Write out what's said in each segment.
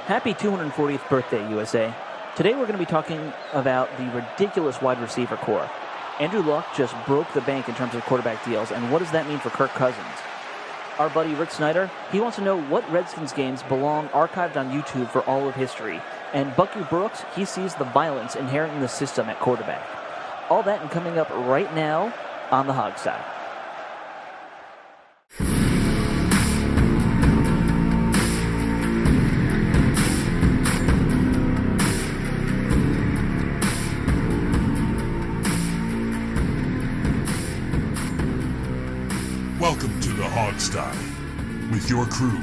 Happy 240th birthday, USA. Today we're going to be talking about the ridiculous wide receiver core. Andrew Luck just broke the bank in terms of quarterback deals, and what does that mean for Kirk Cousins? Our buddy Rick Snyder, he wants to know what Redskins games belong archived on YouTube for all of history. And Bucky Brooks, he sees the violence inherent in the system at quarterback. All that and coming up right now on the Hog Style. Welcome to the Hogstyle with your crew,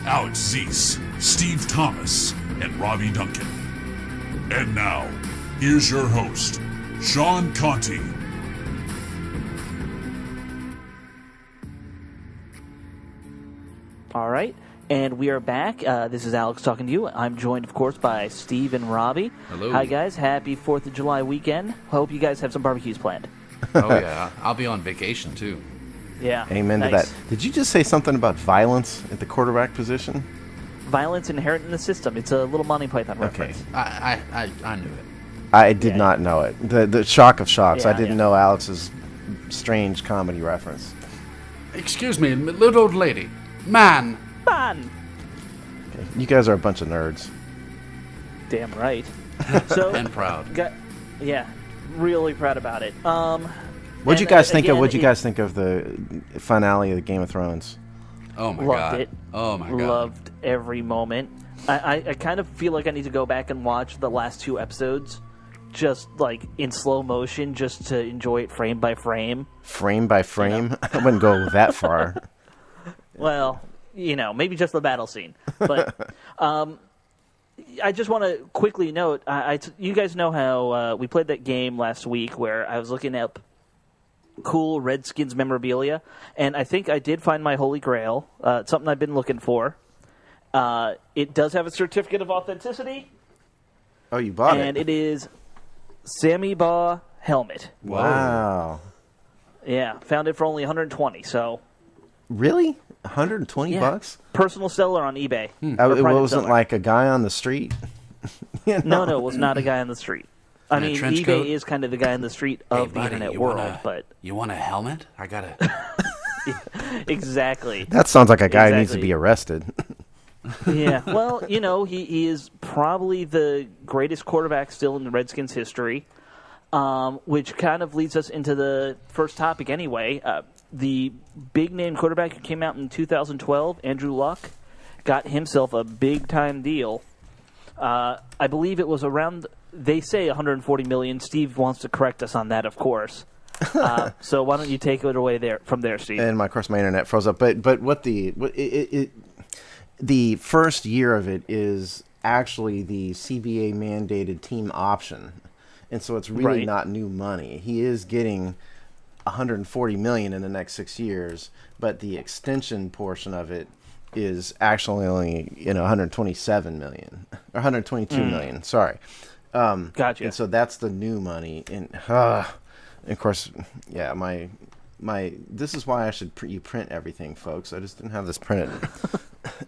Alex Zeese, Steve Thomas, and Robbie Duncan. And now, here's your host, Sean Conti. All right, and we are back. This is Alex talking to you. I'm joined, of course, by Steve and Robbie. Hello. Hi, guys. Happy 4th of July weekend. Hope you guys have some barbecues planned. Oh, yeah. I'll be on vacation, too. Yeah. Amen nice. to that. Did you just say something about violence at the quarterback position? Violence inherent in the system. It's a little Monty Python Okay. reference. I knew it. I did not know it. The shock of shocks. I Yeah, didn't yeah. know Alex's strange comedy reference. Excuse me, little old lady. Man. Fun. Okay. You guys are a bunch of nerds. Damn right. So, And proud. yeah, really proud about it. What'd you and, guys think again, of? What'd you guys think of the finale of the Game of Thrones? Oh, my Loved God. it. Oh, my God. Loved every moment. I kind of feel like I need to go back and watch the last 2 episodes, just like in slow motion, just to enjoy it frame by frame. Frame by frame? I wouldn't go that far. Well, maybe just the battle scene. But I just want to quickly note, you guys know how we played that game last week where I was looking up cool Redskins memorabilia, and I think I did find my holy grail. It's something I've been looking for. It does have a certificate of authenticity, Oh, you bought and it? it is Sammy Baugh helmet. Wow. Yeah, found it for only $120. So Really? 120 yeah, bucks? personal seller on eBay. Oh, Or it private wasn't seller. like a guy on the street? No, it was not a guy on the street. I In a mean, trench eBay coat? is kind of the guy on the street of the internet world, but You want a helmet? I got to... exactly. That sounds like a guy who needs to Exactly. be arrested. Yeah, well, he is probably the greatest quarterback still in the Redskins' history, which kind of leads us into the first topic anyway. The big-name quarterback who came out in 2012, Andrew Luck, got himself a big-time deal. I believe it was around, they say $140 million. Steve wants to correct us on that, of course. So why don't you take it away from there, Steve? And of course my internet froze up. But what the first year of it is actually the CBA mandated team option, and so it's really Right. not new money. He is getting $140 million in the next 6 years, but the extension portion of it is actually only $127 million or $122 million. Sorry. Gotcha. And so that's the new money, and of course, yeah, my this is why I should you print everything, folks. I just didn't have this printed.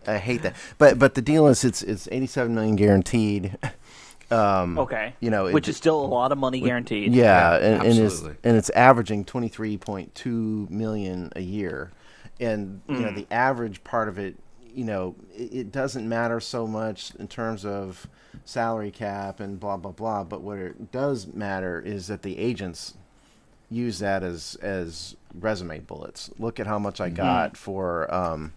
I hate that. But the deal is it's $87 million guaranteed. Okay. Which is still a lot of money guaranteed. Yeah, Yeah, absolutely. and it's averaging $23.2 million a year, and the average part of it, it doesn't matter so much in terms of salary cap and blah blah blah. But what it does matter is that the agents use that as resume bullets. Look at how much I got for.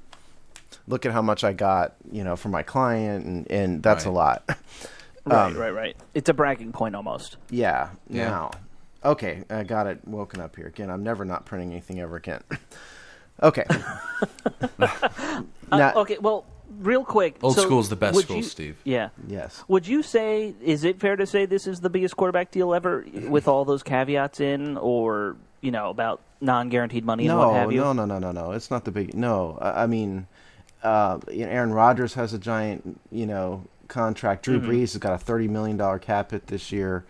Look at how much I got, for my client, and that's Right. a lot. Right. It's a bragging point almost. Yeah. Yeah. Now, okay, I got it woken up here again. I'm never not printing anything ever again. Okay. Now- Okay, well, real quick. Old so school's the best would school, you- Steve. Yeah. Yes. Would you say, is it fair to say this is the biggest quarterback deal ever with all those caveats in, or, about non-guaranteed money and what have you? No. It's not the big. No, I mean, Aaron Rodgers has a giant, contract. Drew Brees has got a $30 million cap hit this year,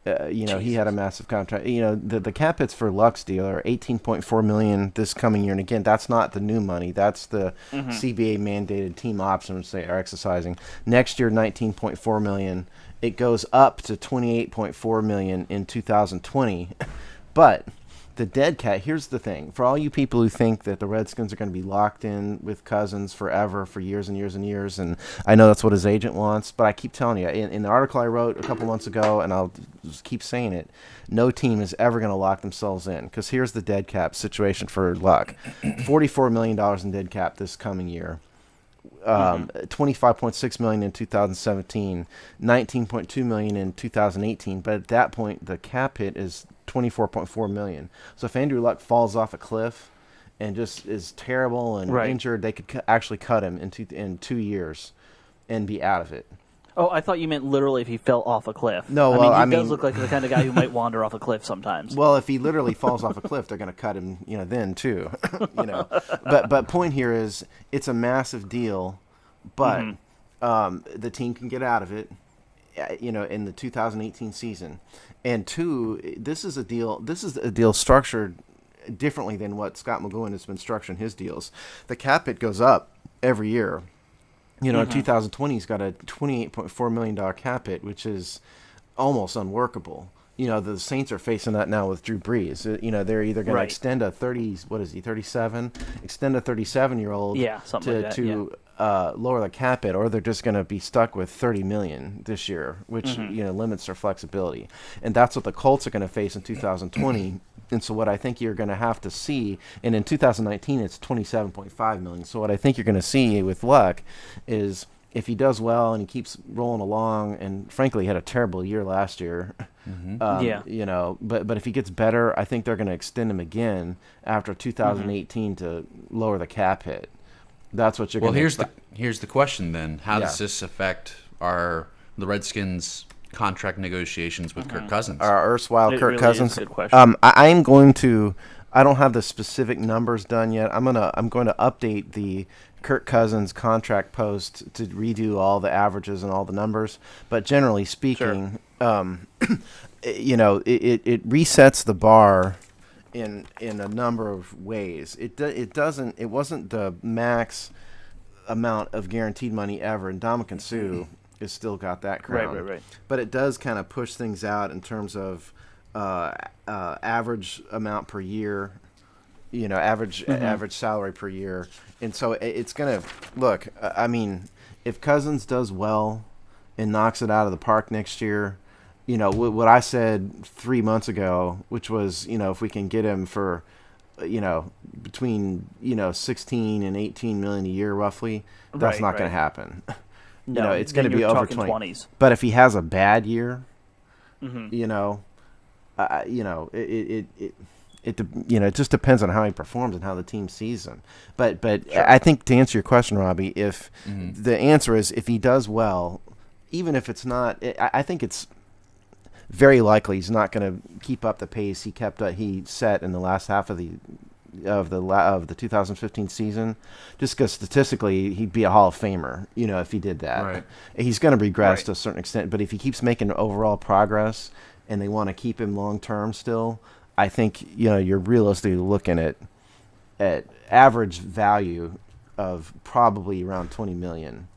He had a massive contract. The cap hits for Luck's deal are $18.4 million this coming year, and again, that's not the new money. That's the CBA mandated team option which they are exercising. Next year, $19.4 million. It goes up to $28.4 million in 2020, but the dead cat, here's the thing. For all you people who think that the Redskins are going to be locked in with Cousins forever for years and years and years, and I know that's what his agent wants, but I keep telling you, in the article I wrote a couple months ago, and I'll just keep saying it, no team is ever going to lock themselves in, because here's the dead cap situation for Luck. $44 million in dead cap this coming year. $25.6 million in 2017, $19.2 million in 2018, but at that point the cap hit is $24.4 million. So if Andrew Luck falls off a cliff and just is terrible and injured, they could actually cut him in 2 years and be out of it. Oh, I thought you meant literally if he fell off a cliff. No, he does look like the kind of guy who might wander off a cliff sometimes. Well, if he literally falls off a cliff, they're going to cut him, then too. But point here is it's a massive deal, but the team can get out of it, in the 2018 season. And two, this is a deal structured differently than what Scott McGowan has been structuring his deals. The cap hit goes up every year. In 2020, he's got a $28.4 million cap hit, which is almost unworkable. The Saints are facing that now with Drew Brees. They're either going to extend a 37? Extend a 37-year-old to lower the cap hit, or they're just going to be stuck with $30 million this year, which limits their flexibility. And that's what the Colts are going to face in 2020. And so what I think you're going to have to see, and in 2019 it's $27.5 million. So what I think you're going to see with Luck is if he does well and he keeps rolling along, and frankly he had a terrible year last year, but if he gets better, I think they're going to extend him again after 2018 to lower the cap hit. That's what you're going to expect. Here's the question then. How does this affect the Redskins' contract negotiations with Kirk Cousins? Our erstwhile Kirk really Cousins. is a good question. I'm going to. I don't have the specific numbers done yet. I'm going to update the Kirk Cousins contract post to redo all the averages and all the numbers. But generally speaking, it resets the bar in a number of ways. It wasn't the max amount of guaranteed money ever, and Ndamukong Suh has still got that crown. Right. But it does kind of push things out in terms of average amount per year, average salary per year. And so it's going to look, if Cousins does well and knocks it out of the park next year, what I said 3 months ago, which was, if we can get him for, between, 16 and 18 million a year roughly, that's not going to happen. No, it's going to be over 20. 20s. But if he has a bad year, it just depends on how he performs and how the team sees him. But sure. I think to answer your question, Robbie, if the answer is if he does well, even if it's not, I think it's very likely he's not going to keep up the pace he set in the last half of the 2015 season, just because statistically he'd be a Hall of Famer, if he did that. Right. He's going to regress to a certain extent, but if he keeps making overall progress and they want to keep him long term still, I think you're realistically looking at average value of probably around 20 million.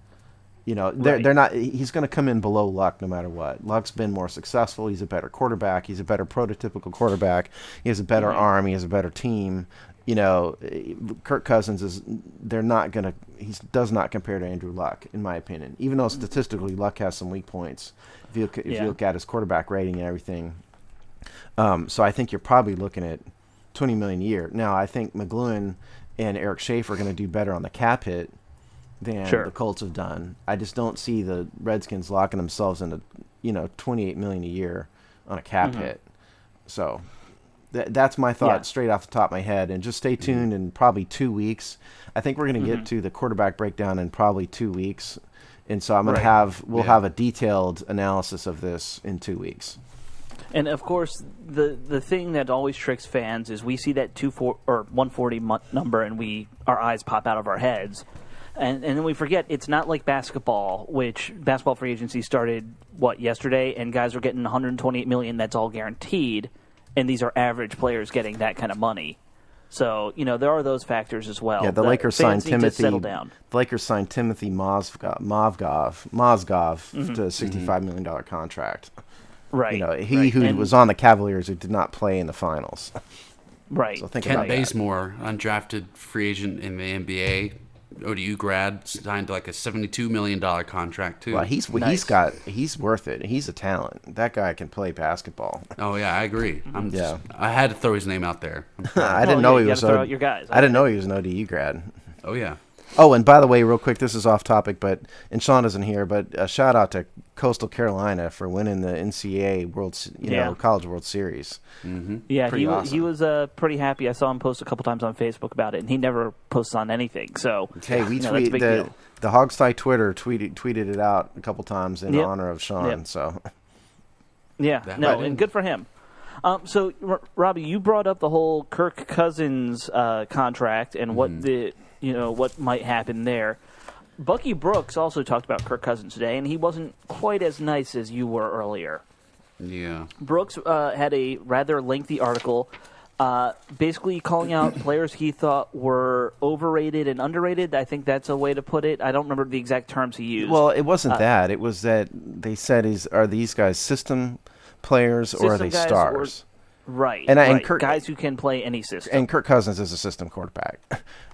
They're not. He's going to come in below Luck no matter what. Luck's been more successful. He's a better quarterback. He's a better prototypical quarterback. He has a better arm. He has a better team. Kirk Cousins is. They're not going to. He does not compare to Andrew Luck, in my opinion. Even though statistically Luck has some weak points, if you look at his quarterback rating and everything. So I think you're probably looking at $20 million a year. Now I think McGloin and Eric Schaefer are going to do better on the cap hit than the Colts have done. I just don't see the Redskins locking themselves into, $28 million a year on a cap hit. So that's my thought straight off the top of my head. And just stay tuned in probably 2 weeks. I think we're going to get to the quarterback breakdown in probably 2 weeks. And so I'm going to we'll have a detailed analysis of this in 2 weeks. And of course, the thing that always tricks fans is we see that 140 number and our eyes pop out of our heads. And then we forget it's not like basketball, which basketball free agency started yesterday, and guys are getting $128 million. That's all guaranteed, and these are average players getting that kind of money. So there are those factors as well. Yeah, the Lakers signed Timothy. Settle down. The Lakers signed Timothy Mozgov to a $65 million contract. Right. He who was on the Cavaliers who did not play in the finals. Right. So think Kent about that. Bazemore, undrafted free agent in the NBA, ODU grad, signed like a $72 million contract too. Well, he's worth it. He's a talent. That guy can play basketball. Oh yeah, I agree. I had to throw his name out there. I didn't know he was. Throw out your guys. I didn't know he was an ODU grad. Oh yeah. Oh, and by the way, real quick, this is off topic, and Sean isn't here, but a shout out to Coastal Carolina for winning the NCAA College World Series. Mm-hmm. Yeah, pretty awesome. he was pretty happy. I saw him post a couple times on Facebook about it, and he never posts on anything. So hey, we that's a big deal. The Hogsty Twitter tweeted it out a couple times in honor of Sean. Yep. So and good for him. So Robbie, you brought up the whole Kirk Cousins contract and what what might happen there. Bucky Brooks also talked about Kirk Cousins today, and he wasn't quite as nice as you were earlier. Yeah. Brooks had a rather lengthy article basically calling out players he thought were overrated and underrated. I think that's a way to put it. I don't remember the exact terms he used. Well, it wasn't that. It was that they said, are these guys system players or are they stars? Right. And Kirk, guys who can play any system. And Kirk Cousins is a system quarterback.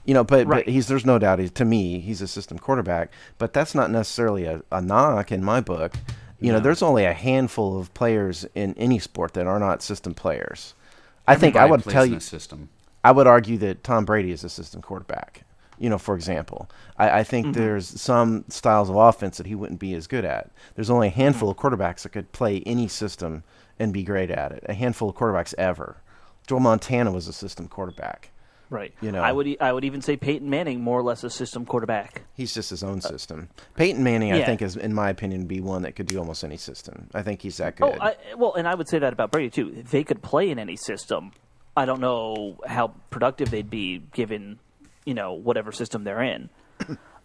But there's no doubt to me he's a system quarterback, but that's not necessarily a knock in my book. There's only a handful of players in any sport that are not system players. I would argue that Tom Brady is a system quarterback. For example, I think there's some styles of offense that he wouldn't be as good at. There's only a handful of quarterbacks that could play any system and be great at it. A handful of quarterbacks ever. Joe Montana was a system quarterback. Right. I would even say Peyton Manning, more or less a system quarterback. He's just his own system. Peyton Manning, I think, is, in my opinion, be one that could do almost any system. I think he's that good. And I would say that about Brady, too. They could play in any system. I don't know how productive they'd be given, whatever system they're in.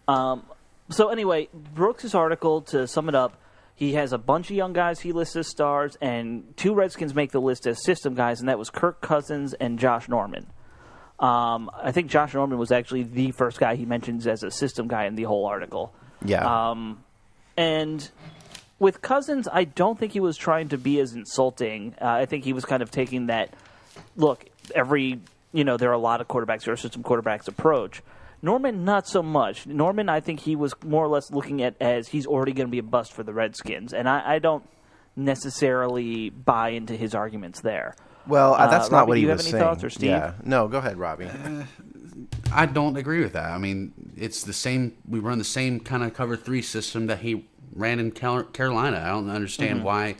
So anyway, Brooks' article, to sum it up, he has a bunch of young guys he lists as stars, and 2 Redskins make the list as system guys, and that was Kirk Cousins and Josh Norman. I think Josh Norman was actually the first guy he mentions as a system guy in the whole article. Yeah. And with Cousins, I don't think he was trying to be as insulting. I think he was kind of taking that, look, there are a lot of quarterbacks who are system quarterbacks approach. Norman, not so much. Norman, I think he was more or less looking at as he's already going to be a bust for the Redskins. And I don't necessarily buy into his arguments there. Well, that's Robbie, not what he was saying. Do you have any thoughts, or Steve? Yeah. No, go ahead, Robbie. I don't agree with that. I mean, it's the same. We run the same kind of cover 3 system that he ran in Carolina. I don't understand why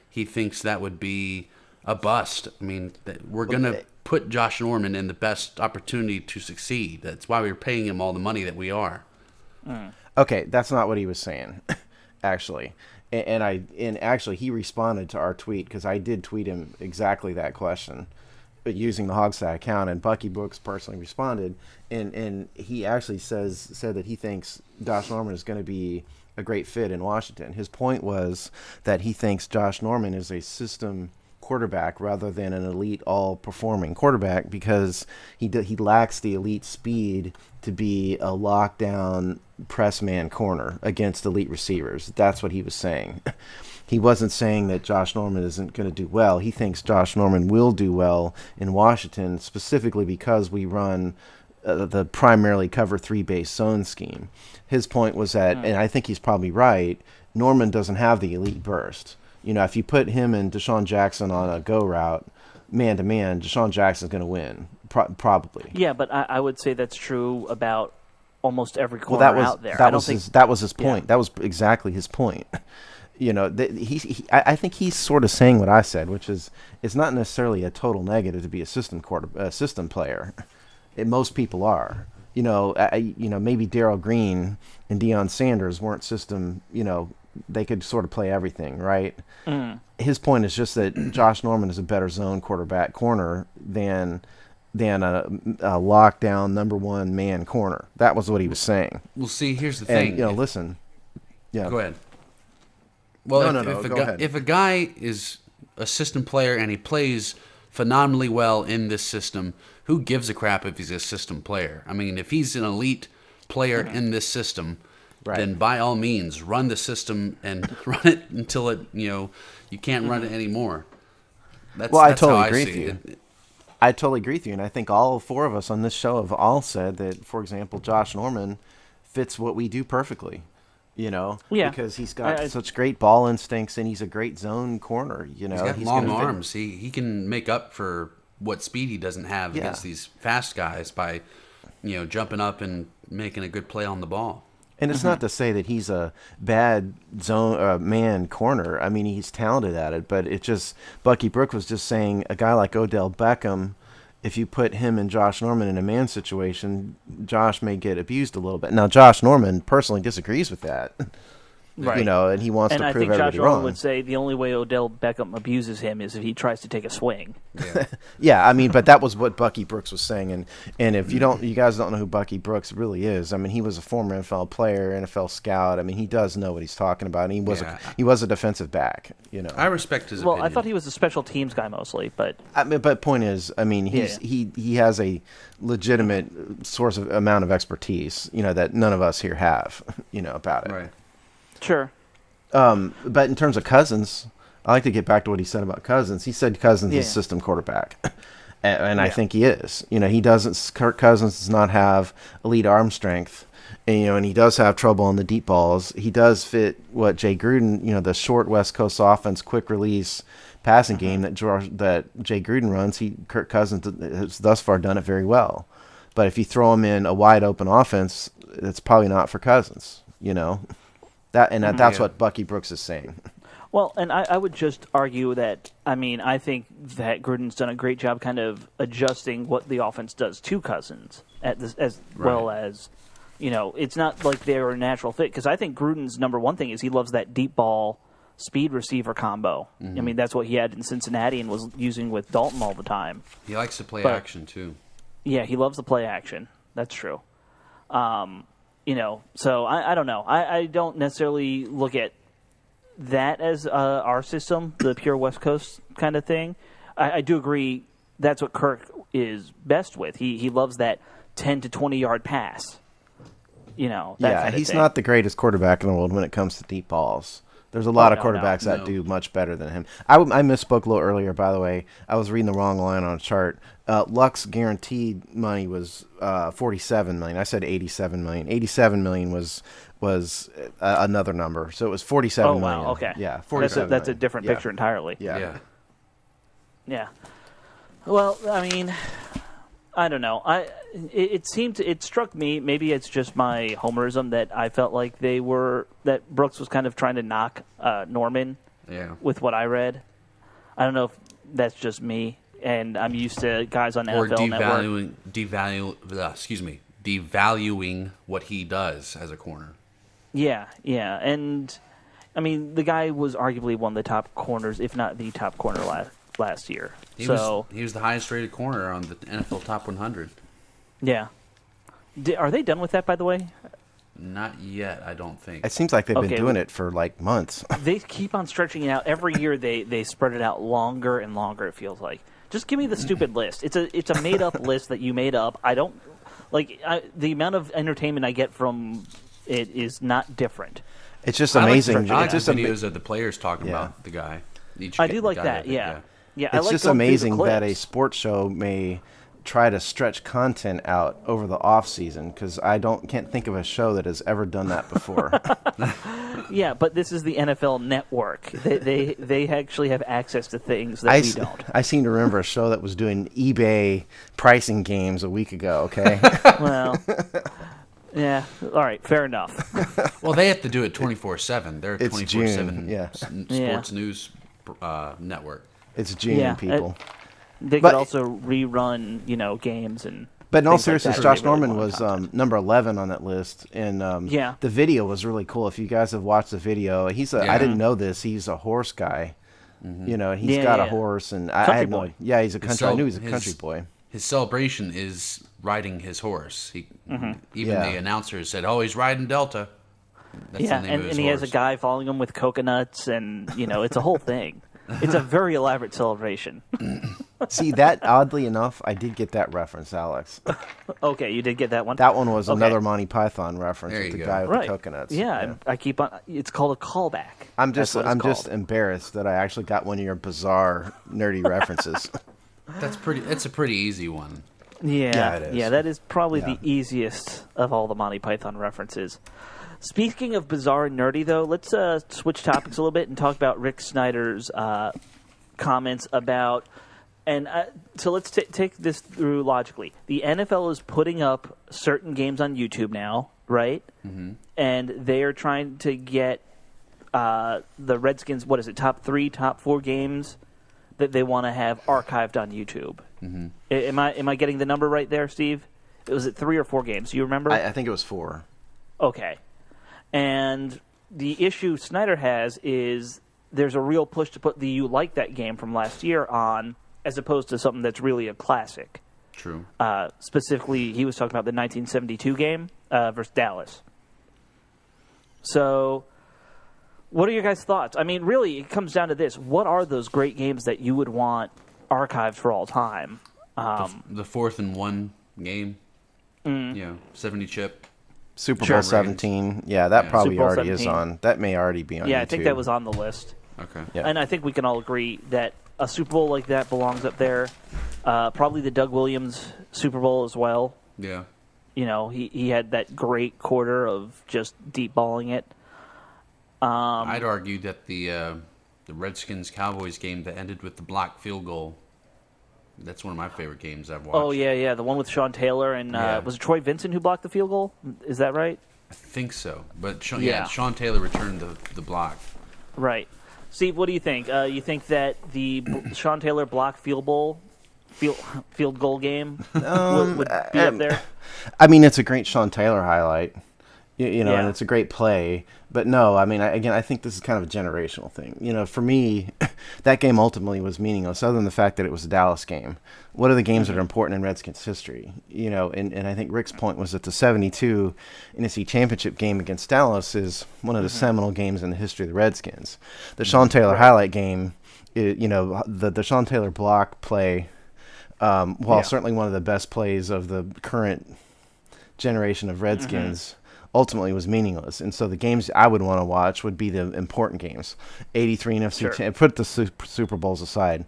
he thinks that would be a bust. I mean, we're going to put Josh Norman in the best opportunity to succeed. That's why we're paying him all the money that we are. Okay, that's not what he was saying, actually. And actually, he responded to our tweet, because I did tweet him exactly that question, but using the Hogsty account, and Bucky Brooks personally responded, and he actually said that he thinks Josh Norman is going to be a great fit in Washington. His point was that he thinks Josh Norman is a system quarterback rather than an elite all-performing quarterback, because he lacks the elite speed to be a lockdown press man corner against elite receivers. That's what he was saying. He wasn't saying that Josh Norman isn't going to do well. He thinks Josh Norman will do well in Washington, specifically because we run the primarily cover 3 base zone scheme. His point was that, and I think he's probably right, Norman doesn't have the elite burst. If you put him and Deshaun Jackson on a go route, man-to-man, Deshaun Jackson's going to win, probably. Yeah, but I would say that's true about almost every corner out there. That was his point. Yeah. That was exactly his point. I think he's sort of saying what I said, which is it's not necessarily a total negative to be a system player. Most people are. Maybe Darrell Green and Deion Sanders weren't system. They could sort of play everything, right? His point is just that Josh Norman is a better zone corner than a lockdown number one man corner. That was what he was saying. Well, see, here's the And thing. you know, listen. Yeah. Go ahead. Well, No, if go ahead. if a guy is a system player and he plays phenomenally well in this system, who gives a crap if he's a system player? I mean, if he's an elite player in this system, Right. then by all means, run the system and run it until it, you can't run it anymore. That's, Well, I that's totally how agree see with you. it. I totally agree with you, and I think all four of us on this show have all said that, for example, Josh Norman fits what we do perfectly. Yeah. Because he's got I- such great ball instincts, and he's a great zone corner. He's got long gonna fit- arms. He can make up for what speed he doesn't have Yeah. against these fast guys by, jumping up and making a good play on the ball. And it's not to say that he's a bad zone man corner. I mean, he's talented at it, but it just Bucky Brook was just saying a guy like Odell Beckham, if you put him and Josh Norman in a man situation, Josh may get abused a little bit. Now, Josh Norman personally disagrees with that. Right. And he wants And to I prove think Josh everybody Norman wrong. would say the only way Odell Beckham abuses him is if he tries to take a swing. Yeah. Yeah, I mean, but that was what Bucky Brooks was saying, and if you guys don't know who Bucky Brooks really is, I mean, he was a former NFL player, NFL scout. I mean, he does know what he's talking about. And he was a defensive back. I respect his Well, opinion. I thought he was a special teams guy mostly, but I mean, but point is, I mean, he has a legitimate source of amount of expertise, that none of us here have, about it. Right. sure. But in terms of Cousins, I like to get back to what he said about Cousins. He said Cousins is Yeah. a system quarterback, and I think he is. Kirk Cousins does not have elite arm strength, and he does have trouble on the deep balls. He does fit what Jay Gruden, the short West Coast offense, quick release passing game that Jay Gruden runs. Kirk Cousins has thus far done it very well. But if you throw him in a wide open offense, it's probably not for Cousins. That's what Bucky Brooks is saying. Well, and I would just argue that, I think that Gruden's done a great job kind of adjusting what the offense does to Cousins well as, it's not like they're a natural fit. Because I think Gruden's number one thing is he loves that deep ball speed receiver combo. Mm-hmm. I mean, that's what he had in Cincinnati and was using with Dalton all the time. He likes to play But- action, too. Yeah, he loves the play action. That's true. So I don't know. I don't necessarily look at that as our system, the pure West Coast kind of thing. I do agree that's what Kirk is best with. He loves that 10 to 20 yard pass. That kind of He's thing. not the greatest quarterback in the world when it comes to deep balls. There's a lot of no, quarterbacks that no. do much better than him. I misspoke a little earlier, by the way. I was reading the wrong line on a chart. Luck's guaranteed money was $47 million. I said $87 million. $87 million was another number, so it was $47 Oh, million. wow. Okay. Yeah, That's $47 a million. different Yeah. picture entirely. Yeah. Yeah. Well, I don't know. It struck me, maybe it's just my homerism, that I felt like that Brooks was kind of trying to knock Norman Yeah. with what I read. I don't know if that's just me, and I'm used to guys on Or NFL Network. devaluing what he does as a corner. Yeah, and the guy was arguably one of the top corners, if not the top corner last year. He was the highest rated corner on the NFL Top 100. Yeah. Are they done with that, by the way? Not yet, I don't think. It seems like they've Okay, been doing it for like months. They keep on stretching it out. Every year they spread it out longer and longer, it feels like. Just give me the stupid list. It's a made up list that you made up. I don't the amount of entertainment I get from it is not different. It's just I like amazing. the- I like It's just the videos of the players talking Yeah. about the guy. I do like that. Yeah. Yeah, I It's like just going through the amazing that a clips. sports show may try to stretch content out over the off season, because I can't think of a show that has ever done that before. Yeah, but this is the NFL Network. They actually have access to things that we don't. I seem to remember a show that was doing eBay pricing games a week ago. Okay, Well, yeah. All right. Fair enough. Well, they have to do it 24/7. They're a It's 24/7 June, yeah. sports news network. it's June, Yeah, people. They But- could also rerun, games and. But in all things like seriousness, that. Josh They really Norman want was content. number 11 on that list, and Yeah. the video was really cool. If you guys have watched the video, I Yeah. didn't know this. He's a horse guy. He's Yeah, got yeah. a horse, and Country I had no. boy. Yeah, he's a country. I So knew he was a his- country boy. his celebration is riding his horse. Even Yeah. the announcer said, "Oh, he's riding Delta." That's Yeah, the name of and his he has a horse. guy following him with coconuts, and it's a whole thing. It's a very elaborate celebration. See, that oddly enough, I did get that reference, Alex. Okay, you did get that one. That one was Okay. another Monty Python reference There with the you go. guy with right. the coconuts. Yeah, and I keep on. It's called a callback. I'm That's just what it's I'm just called. embarrassed that I actually got one of your bizarre nerdy references. It's a pretty easy one. Yeah, it is. yeah, that is probably Yeah. the easiest of all the Monty Python references. Speaking of bizarre and nerdy, though, let's switch topics a little bit and talk about Rick Snyder's comments about. And so let's take this through logically. The NFL is putting up certain games on YouTube now, right? Mm-hmm. And they are trying to get the Redskins, what is it, top 3, top 4 games that they want to have archived on YouTube. Mm-hmm. Am I getting the number right there, Steve? Was it 3 or 4 games? Do you remember? I think it was 4. Okay. And the issue Snyder has is there's a real push to put the "You Like That" game from last year on, as opposed to something that's really a classic. True. Specifically, he was talking about the 1972 game versus Dallas. So, what are your guys' thoughts? I mean, really, it comes down to this. What are those great games that you would want archived for all time? The 4th and 1 game. 70 chip. Super Sure. Bowl 17. Yeah, that probably Super Bowl already is 17. on. That may already be on Yeah, YouTube. I think that was on the list. Okay. Yeah. And I think we can all agree that a Super Bowl like that belongs up there. Probably the Doug Williams Super Bowl as well. Yeah. He had that great quarter of just deep balling it. I'd argue that the Redskins Cowboys game that ended with the blocked field goal. That's one of my favorite games I've watched. Oh, yeah, the one with Sean Taylor and Yeah. was it Troy Vincent who blocked the field goal? Is that right? I think so. But Yeah. Sean Taylor returned the block. Right. Steve, what do you think? You think that the Sean Taylor blocked field goal game would be up there? I mean, it's a great Sean Taylor highlight, Yeah. and it's a great play. But no, I mean, I think this is kind of a generational thing. For me, that game ultimately was meaningless, other than the fact that it was a Dallas game. What are the games that are important in Redskins history? And I think Rick's point was that the '72 NFC Championship game against Dallas is one of the seminal games in the history of the Redskins. The Sean Taylor highlight game, the Sean Taylor block play. While certainly one of the best plays of the current generation of Redskins, ultimately was meaningless. And so the games I would want to watch would be the important games. 83 NFC, Sure. put the Super Bowls aside.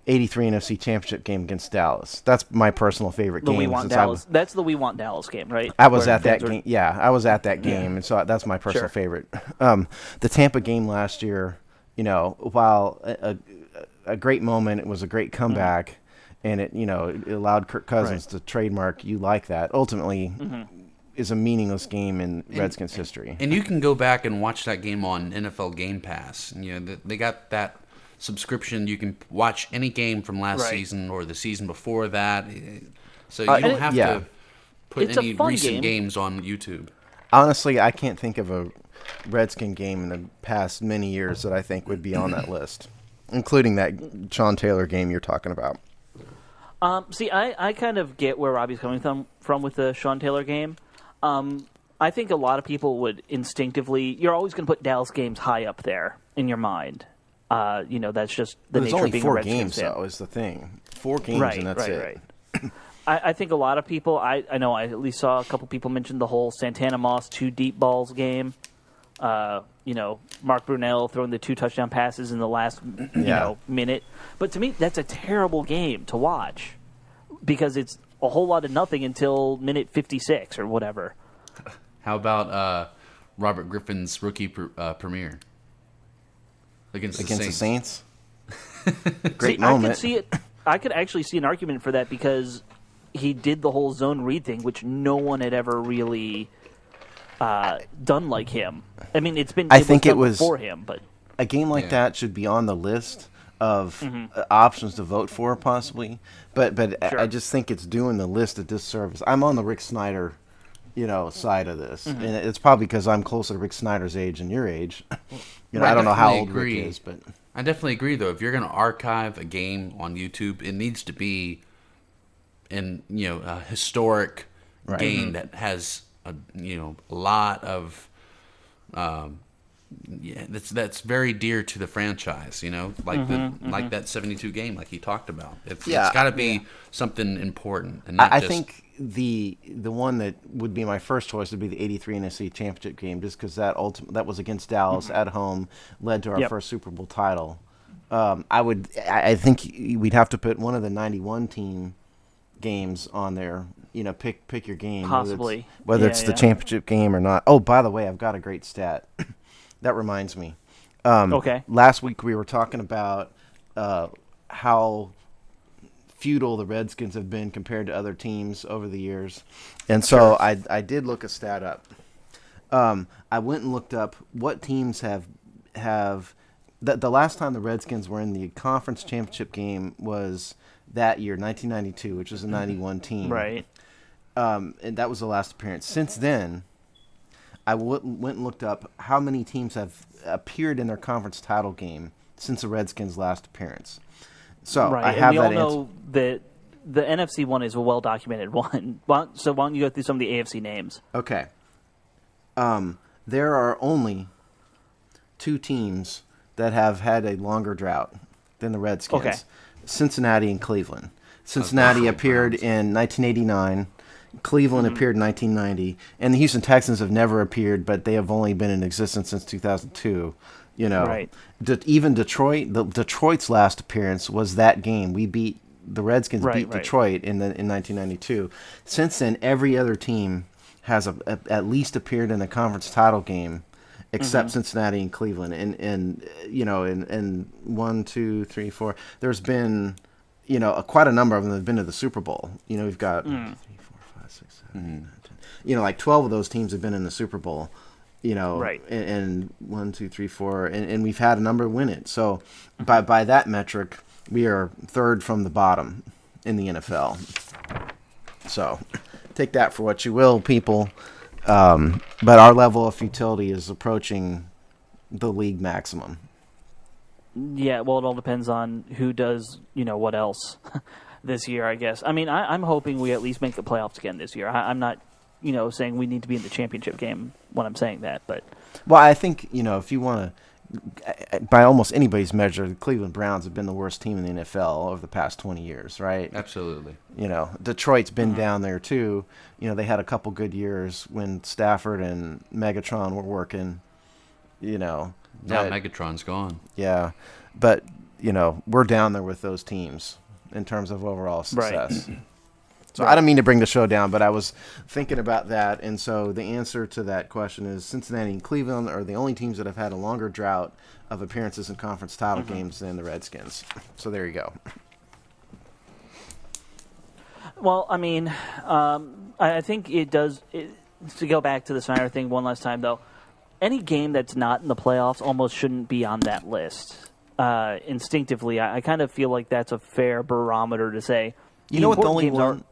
83 NFC Championship game against Dallas. That's my personal favorite The game. We Want since Dallas. That's the We Want Dallas game, right? I was Where at that fans are- game. Yeah, I was at that game, and so that's my personal Sure. favorite. The Tampa game last year, while a great moment, it was a great comeback, and it allowed Kirk Cousins to trademark "You Like That." Ultimately, is a meaningless game in Redskins history. And you can go back and watch that game on NFL Game Pass. They got that subscription. You can watch any game from last Right. season or the season before that. So you and don't have yeah. to put It's a any fun recent game. games on YouTube. Honestly, I can't think of a Redskin game in the past many years that I think would be on that list, including that Sean Taylor game you're talking about. See, I kind of get where Robbie's coming from with the Sean Taylor game. I think a lot of people would instinctively. You're always going to put Dallas games high up there in your mind. That's just the There's nature only of being 4 a Redskins games, fan. though, is the thing. 4 games, Right, and that's right, it. right. I think a lot of people. I know I at least saw a couple people mention the whole Santana Moss 2 deep balls game. Mark Brunell throwing the 2 touchdown passes in the last minute. But to me, that's a terrible game to watch because it's a whole lot of nothing until minute 56 or whatever. How about Robert Griffin's rookie premiere against Against the Saints? the Saints? Great See, moment. I could see it. I could actually see an argument for that because he did the whole zone read thing, which no one had ever really done like him. I mean, it think done it was- before him, but A game like Yeah. that should be on the list of options to vote for, possibly. But Sure. I just think it's doing the list a disservice. I'm on the Rick Snyder, side of this, and it's probably because I'm closer to Rick Snyder's age than your age. Right, I don't know how definitely old Rick agree. is, but I definitely agree, though. If you're going to archive a game on YouTube, it needs to be and a historic Right. game that has a lot of that's very dear to the franchise, like like that 72 game, like he talked about. It's got to be something important, and not I just, think the one that would be my first choice would be the '83 NFC Championship game, just because that was against Dallas at home, led to our first Super Bowl title. I think we'd have to put one of the '91 team games on there. Pick your game, Possibly. whether it's the championship game or not. Oh, by the way, I've got a great stat. That reminds me. Okay. Last week we were talking about how feudal the Redskins have been compared to other teams over the years, and so I did look a stat up. I went and looked up what teams have the last time the Redskins were in the conference championship game was that year, 1992, which was a 91 team. Right. And that was the last appearance. Since then, I went and looked up how many teams have appeared in their conference title game since the Redskins' last appearance. So Right. I have and we that all answer. know that the NFC one is a well-documented one. So why don't you go through some of the AFC names? Okay. There are only 2 teams that have had a longer drought than the Redskins. Okay. Cincinnati and Cleveland. Cincinnati appeared in 1989. Cleveland appeared in 1990, and the Houston Texans have never appeared, but they have only been in existence since 2002. Right. Even Detroit's last appearance was that game. The Redskins beat Detroit in 1992. Since then, every other team has at least appeared in a conference title game, except Cincinnati and Cleveland. And 1, 2, 3, 4. There's been quite a number of them that have been to the Super Bowl. We've got 3, 4, 5, 6, 7, 8, 9, 10. Like 12 of those teams have been in the Super Bowl. Right. And 1, 2, 3, 4, and we've had a number win it. So by that metric, we are third from the bottom in the NFL. So take that for what you will, people. But our level of futility is approaching the league maximum. Yeah, well, it all depends on who does, what else this year, I guess. I mean, I'm hoping we at least make the playoffs again this year. I'm not, saying we need to be in the championship game when I'm saying that, but... Well, I think, if you want to, by almost anybody's measure, the Cleveland Browns have been the worst team in the NFL over the past 20 years, right? absolutely. Detroit's been down there too. They had a couple good years when Stafford and Megatron were working, Now Megatron's gone. Yeah, but we're down there with those teams in terms of overall success. Right. So I don't mean to bring the show down, but I was thinking about that, and so the answer to that question is Cincinnati and Cleveland are the only teams that have had a longer drought of appearances in conference title games than the Redskins. So there you go. Well, I mean, I think it does... to go back to the Snyder thing one last time, though, any game that's not in the playoffs almost shouldn't be on that list. Instinctively, I kind of feel like that's a fair barometer to say. You know what the important only games one...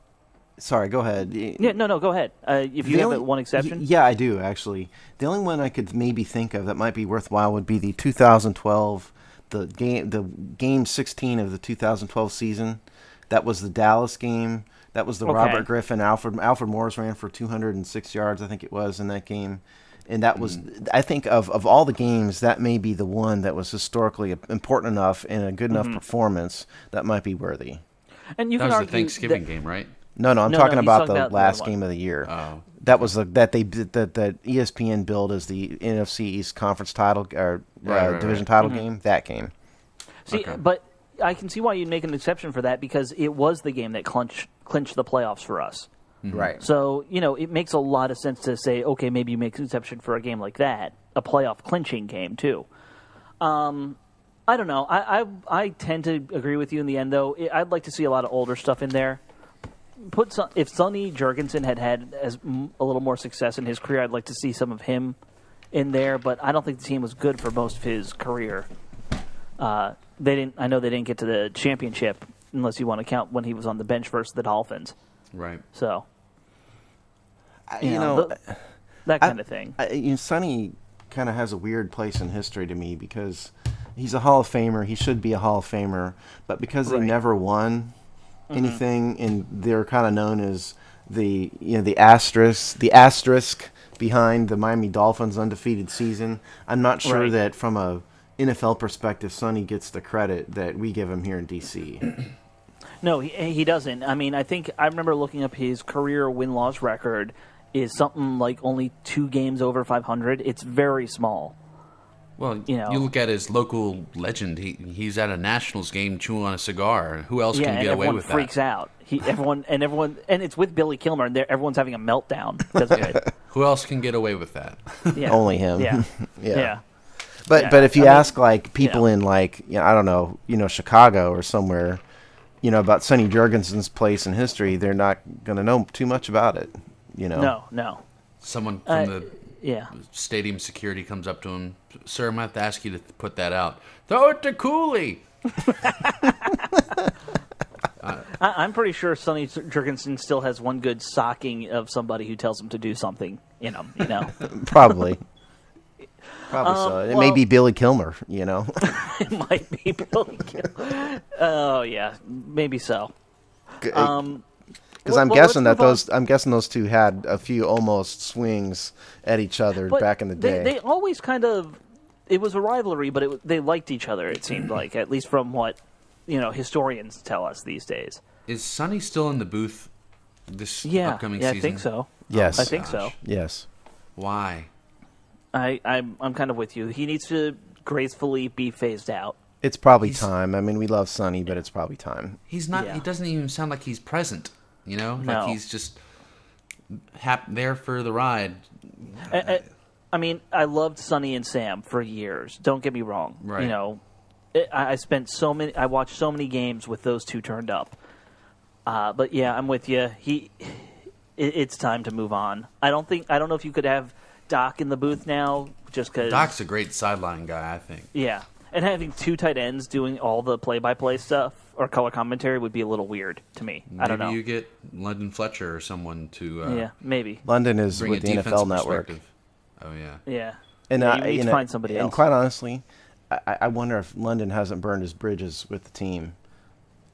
Sorry, go ahead. Yeah, no, go ahead. If you have one exception. Yeah, I do, actually. The only one I could maybe think of that might be worthwhile would be the 2012, the game 16 of the 2012 season. That was the Dallas game. That was the Robert Griffin, Alfred Morris ran for 206 yards, I think it was, in that game. And that was, I think, of all the games, that may be the one that was historically important enough and a good enough performance that might be worthy. And you That can was argue the Thanksgiving game, right? No, I'm No, talking he's about talking the about the last other one. game of the year. Oh. That was that ESPN billed as the NFC East Conference title or division title game. That game. See, but I can see why you'd make an exception for that because it was the game that clinched the playoffs for us. Right. So, it makes a lot of sense to say, okay, maybe you make an exception for a game like that, a playoff clinching game, too. I don't know. I tend to agree with you in the end, though. I'd like to see a lot of older stuff in there. If Sonny Jurgensen had a little more success in his career, I'd like to see some of him in there, but I don't think the team was good for most of his career. I know they didn't get to the championship, unless you want to count when he was on the bench versus the Dolphins. Right. So... that kind of thing. Sonny kind of has a weird place in history to me because he's a Hall of Famer. He should be a Hall of Famer, but because they never won, anything, and they're kind of known as the asterisk behind the Miami Dolphins' undefeated season. I'm not sure Right. that from a NFL perspective, Sonny gets the credit that we give him here in DC. No, he doesn't. I mean, I remember looking up his career win-loss record is something like only 2 games over 500. It's very small. Well, You know. you look at his local legend. He's at a Nationals game chewing on a cigar. Who else Yeah, can and get away everyone with freaks that? out. And it's with Billy Kilmer, and everyone's having a meltdown because of it. Who else can get away with that? Yeah. Only him. Yeah. Yeah. Yeah. But Yeah, but if you I mean, ask like people in like I don't know, Chicago or somewhere, about Sonny Jurgensen's place in history, they're not going to know too much about it. No. Someone from the Yeah. stadium security comes up to him. Sir, I'm going to have to ask you to put that out. Throw it to Cooley. I'm pretty sure Sonny Jurgensen still has one good socking of somebody who tells him to do something in him, Probably. Probably so. It may well- be Billy Kilmer. It might be Billy Kilmer. Oh, yeah, maybe so. Because Well, I'm let's guessing that move on. I'm guessing those two had a few almost swings at each other But back in the day. They always kind of, it was a rivalry, but they liked each other, it seemed like, at least from what, historians tell us these days. Is Sonny still in the booth this Yeah, upcoming yeah, season? I think so. Yes. I think so. Yes. Why? I'm kind of with you. He needs to gracefully be phased out. It's probably time. I mean, we love Sonny, but it's probably time. He's not. Yeah. He doesn't even sound like he's present. No. Like he's just there for the ride. I mean, I loved Sonny and Sam for years. Don't get me wrong. Right. I spent I watched so many games with those two turned up. But yeah, I'm with you. It's time to move on. I don't know if you could have Doc in the booth now, just because. Doc's a great sideline guy, I think. Yeah, and having 2 tight ends doing all the play-by-play stuff or color commentary would be a little weird to me. I don't know. Maybe you get London Fletcher or someone to Yeah, maybe. London is bring with a the defensive NFL Network. perspective. Oh yeah. Yeah. And Yeah, you need to find somebody and else. quite honestly, I wonder if London hasn't burned his bridges with the team.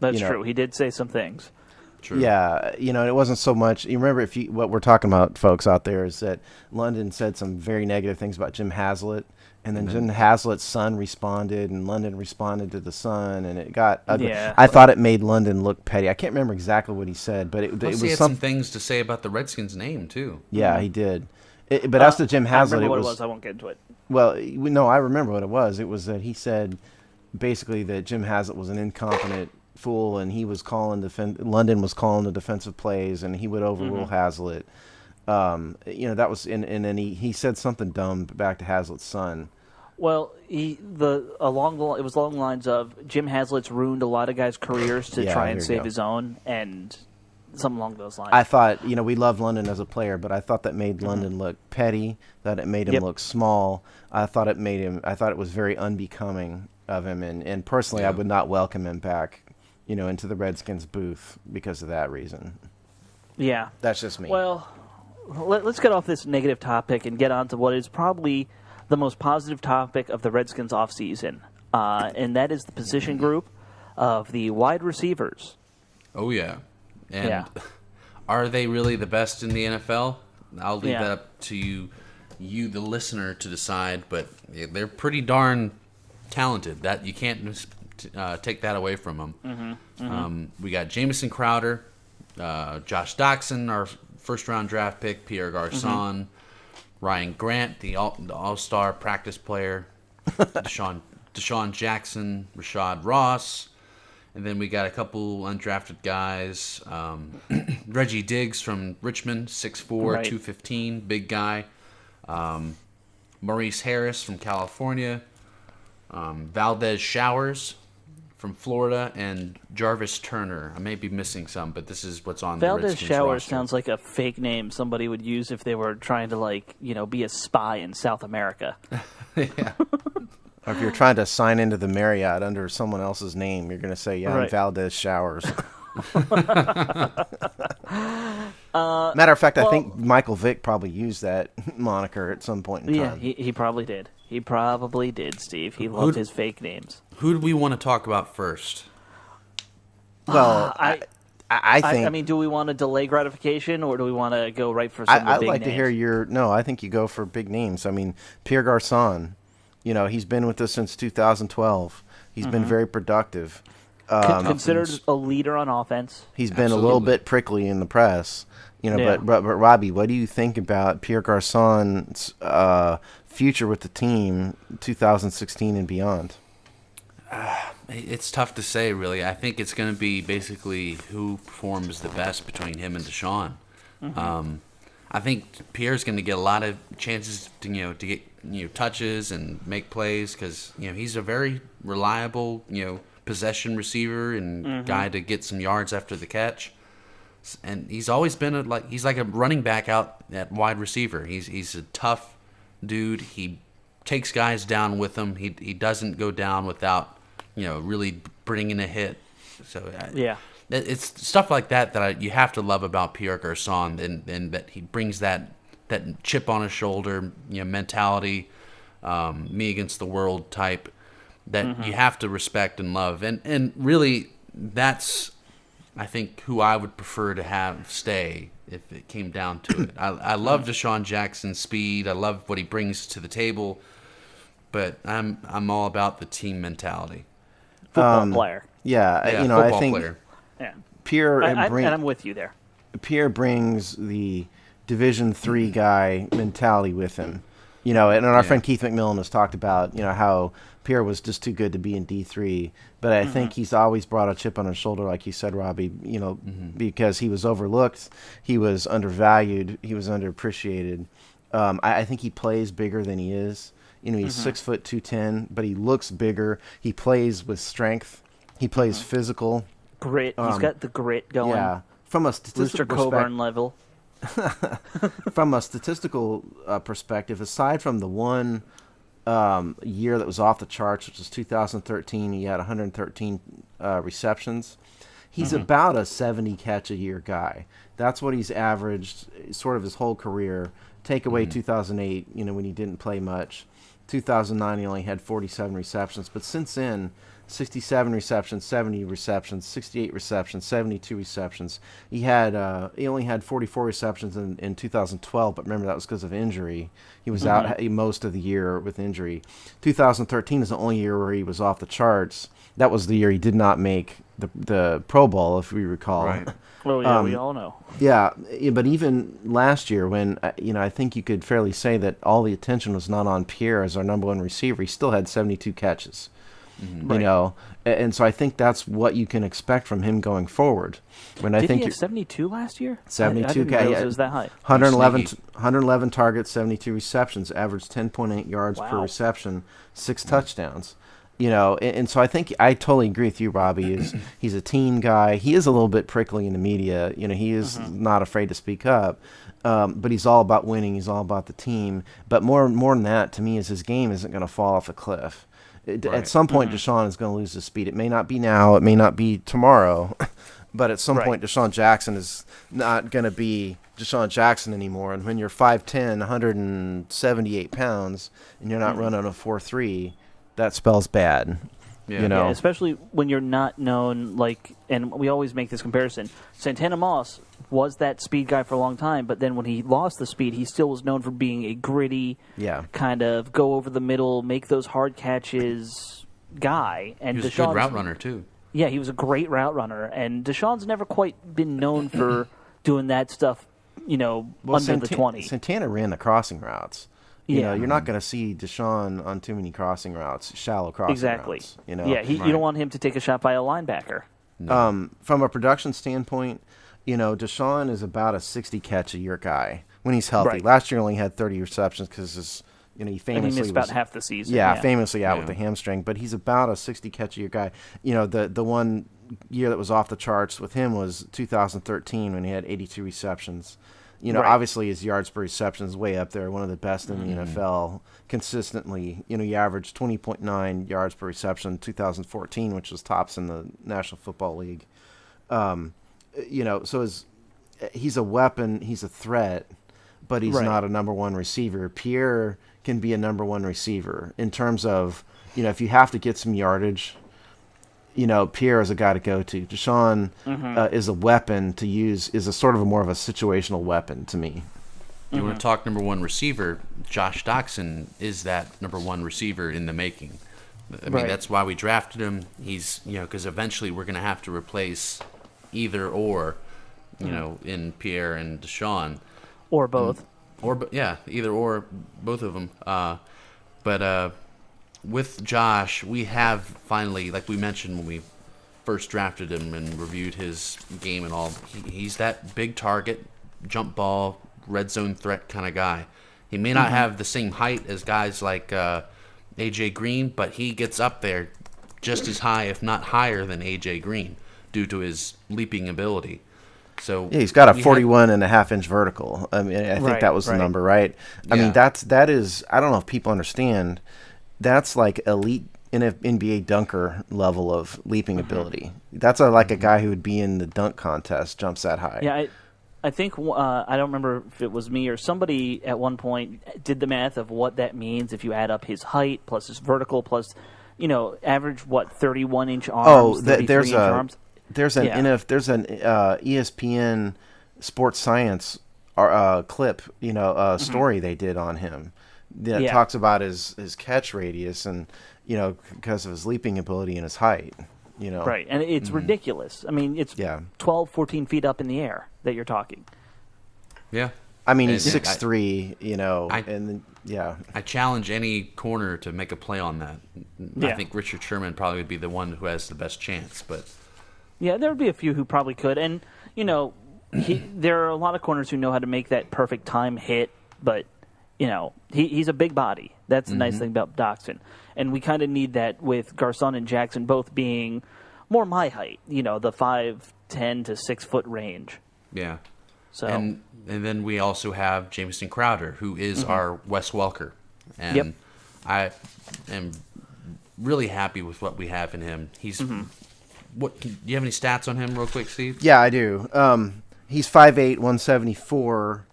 That's you know. true. He did say some things. True. Yeah, and it wasn't so much. You remember, what we're talking about, folks out there, is that London said some very negative things about Jim Haslett, and then Jim Haslett's son responded, and London responded to the son, and it got ugly. Yeah. I thought it made London look petty. I can't remember exactly what he said, but it Plus, he was had some. some things to say about the Redskins' name too. Yeah, he did. But as to Jim I Haslett, remember it what was. it was. I won't get into it. Well, no, I remember what it was. It was that he said basically that Jim Haslett was an incompetent fool, and he was calling London was calling the defensive plays, and he would overrule Haslett. That was and then he said something dumb back to Haslett's son. Well, it was along the lines of Jim Haslett's ruined a lot of guys' careers to Yeah, try here and you save go. his own, and something along those lines. I thought, we loved London as a player, but I thought that made London look petty, that it made him Yep. look small. I thought it was very unbecoming of him, and personally, I Yeah. would not welcome him back, into the Redskins booth because of that reason. Yeah. That's just me. Well, let's get off this negative topic and get on to what is probably the most positive topic of the Redskins offseason, and that is the position group of the wide receivers. Oh yeah. And Yeah. are they really the best in the NFL? I'll leave Yeah. that up to you, the listener, to decide. But they're pretty darn talented. That you can't take that away from them. We got Jamison Crowder, Josh Doxson, our first-round draft pick, Pierre Garçon, Ryan Grant, the all-star practice player, Deshaun Jackson, Rashad Ross. And then we got a couple undrafted guys. Reggie Diggs from Richmond, 6'4", Right. 215, big guy. Maurice Harris from California. Valdez Showers from Florida. And Jarvis Turner. I may be missing some, but this is what's on the Valdez Redskins Showers roster. sounds like a fake name somebody would use if they were trying to, be a spy in South America. Or if you're trying to sign into the Marriott under someone else's name, you're going to say, yeah, I'm Right. Valdez Showers. Matter of fact, I think Michael Vick probably used that moniker at some point in Yeah, time. he probably did. He probably did, Steve. He loved his fake names. Who do we want to talk about first? Well, I I think. I mean, do we want to delay gratification, or do we want to go right for some of the I'd big like to names? hear your. No, I think you go for big names. I mean, Pierre Garçon, he's been with us since 2012. He's been very productive. Considered a leader on offense. He's been a little Absolutely. bit prickly in the press, Yeah. but Robbie, what do you think about Pierre Garçon's future with the team 2016 and beyond? It's tough to say, really. I think it's going to be basically who performs the best between him and Deshaun. I think Pierre's going to get a lot of chances to get touches and make plays because he's a very reliable possession receiver and guy to get some yards after the catch. And he's always been he's like a running back out at wide receiver. He's a tough dude. He takes guys down with him. He doesn't go down without really bringing a hit. So Yeah. it's stuff like that you have to love about Pierre Garçon, and that he brings that chip on his shoulder, mentality, me against the world type that you have to respect and love, and really that's I think who I would prefer to have stay if it came down to it. I love Deshaun Jackson's speed. I love what he brings to the table, but I'm all about the team mentality. Football player. Yeah, Yeah, I football think player. Yeah. Pierre And I'm with you there. Pierre brings the Division III guy mentality with him. And our friend Keith McMillan has talked about, how Pierre was just too good to be in D3. But I think he's always brought a chip on his shoulder, like you said, Robbie, because he was overlooked, he was undervalued, he was underappreciated. I think he plays bigger than he is. He's 6 foot 210, but he looks bigger. He plays with strength. He plays physical. Grit. He's got the grit going. Yeah. From a Rooster statistical Coburn level. from a statistical perspective, aside from the one year that was off the charts, which was 2013, he had 113 receptions. He's about a 70 catch a year guy. That's what he's averaged sort of his whole career. Take away 2008, when he didn't play much. 2009, he only had 47 receptions. But since then, 67 receptions, 70 receptions, 68 receptions, 72 receptions. He only had 44 receptions in 2012, but remember that was because of injury. He was out most of the year with injury. 2013 is the only year where he was off the charts. That was the year he did not make the Pro Bowl, if we recall. Right. Well, yeah, we all know. Yeah, but even last year, when I think you could fairly say that all the attention was not on Pierre as our number one receiver, he still had 72 catches. And so I think that's what you can expect from him going forward. Did he have 72 last year? 72 I didn't realize it was that high. 111 targets, 72 receptions, averaged 10.8 yards per Wow. reception, 6 touchdowns. And so I think I totally agree with you, Robbie. He's a team guy. He is a little bit prickly in the media. He is not afraid to speak up. But he's all about winning. He's all about the team. But more than that, to me, is his game isn't going to fall off a cliff. At some point, Deshaun is going to lose his speed. It may not be now. It may not be tomorrow. But at some point, Deshaun Jackson is not going to be Deshaun Jackson anymore. And when you're 5'10", 178 pounds, and you're not running a 4.3, that spells bad. Yeah. Yeah, especially when you're not known, and we always make this comparison. Santana Moss was that speed guy for a long time, but then when he lost the speed, he still was known for being a gritty, kind of go over the middle, make those hard catches guy. And He was a Deshaun's good route runner, too. Yeah, he was a great route runner, and Deshaun's never quite been known for doing that stuff, under the 20. Santana ran the crossing routes. Yeah. You're not going to see Deshaun on too many crossing routes, shallow crossing routes. Yeah, you don't want him to take a shot by a linebacker. From a production standpoint, Deshaun is about a 60 catch a year guy when he's healthy. Right. Last year only had 30 receptions because he famously And he missed about was, half the season. famously out with the hamstring. But he's about a 60 catch a year guy. The one year that was off the charts with him was 2013 when he had 82 receptions. Obviously his yards per reception is way up there, one of the best in the NFL consistently. He averaged 20.9 yards per reception in 2014, which was tops in the National Football League. So he's a weapon, he's a threat, but he's not a number one receiver. Pierre can be a number one receiver in terms of, if you have to get some yardage, Pierre is a guy to go to. Deshaun is a weapon to use, is a sort of more of a situational weapon to me. You want to talk number one receiver? Josh Doctson is that number one receiver in the making. I mean, that's why we drafted him. He's, because eventually we're going to have to replace either or, in Pierre and Deshaun. Or both. Either or, both of them. But with Josh, we have finally, like we mentioned when we first drafted him and reviewed his game and all, he's that big target, jump ball, red zone threat kind of guy. He may not have the same height as guys like A.J. Green, but he gets up there just as high, if not higher, than A.J. Green due to his leaping ability. So yeah, he's got a 41.5-inch vertical. I mean, I think that was the number, right? I mean, that is. I don't know if people understand. That's like elite NBA dunker level of leaping ability. That's like a guy who would be in the dunk contest, jumps that high. Yeah, I think I don't remember if it was me or somebody at one point did the math of what that means if you add up his height plus his vertical plus, average 31-inch arms. There's arms. There's an ESPN Sports Science clip, story they did on him that talks about his catch radius and because of his leaping ability and his height. Right, and it's ridiculous. I mean, it's 12, 14 feet up in the air that you're talking. Yeah. I mean, he's 6'3", I challenge any corner to make a play on that. I think Richard Sherman probably would be the one who has the best chance, but... Yeah, there would be a few who probably could. And, there are a lot of corners who know how to make that perfect time hit, but, he's a big body. That's the nice thing about Doctson. And we kind of need that with Garcon and Jackson both being more my height, the 5'10" to 6 foot range. Yeah. So and then we also have Jamison Crowder, who is our Wes Welker. And I am really happy with what we have in him. He's do you have any stats on him real quick, Steve? Yeah, I do. He's 5'8", 174.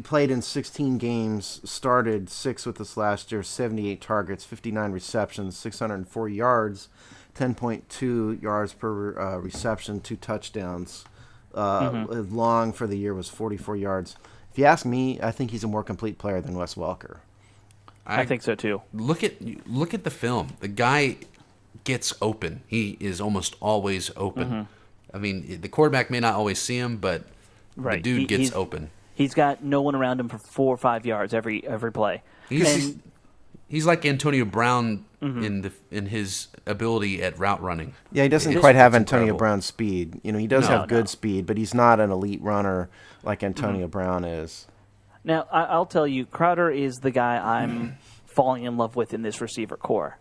Played in 16 games, started 6 with us last year, 78 targets, 59 receptions, 604 yards, 10.2 yards per reception, 2 touchdowns. Long for the year was 44 yards. If you ask me, I think he's a more complete player than Wes Welker. I think so too. Look at the film. The guy gets open. He is almost always open. I mean, the quarterback may not always see him, but the dude gets open. He's got no one around him for 4 or 5 yards every play. He's like Antonio Brown in his ability at route running. Yeah, he doesn't quite have Antonio Brown's speed. He does have good speed, but he's not an elite runner like Antonio Brown is. Now, I'll tell you, Crowder is the guy I'm falling in love with in this receiver core.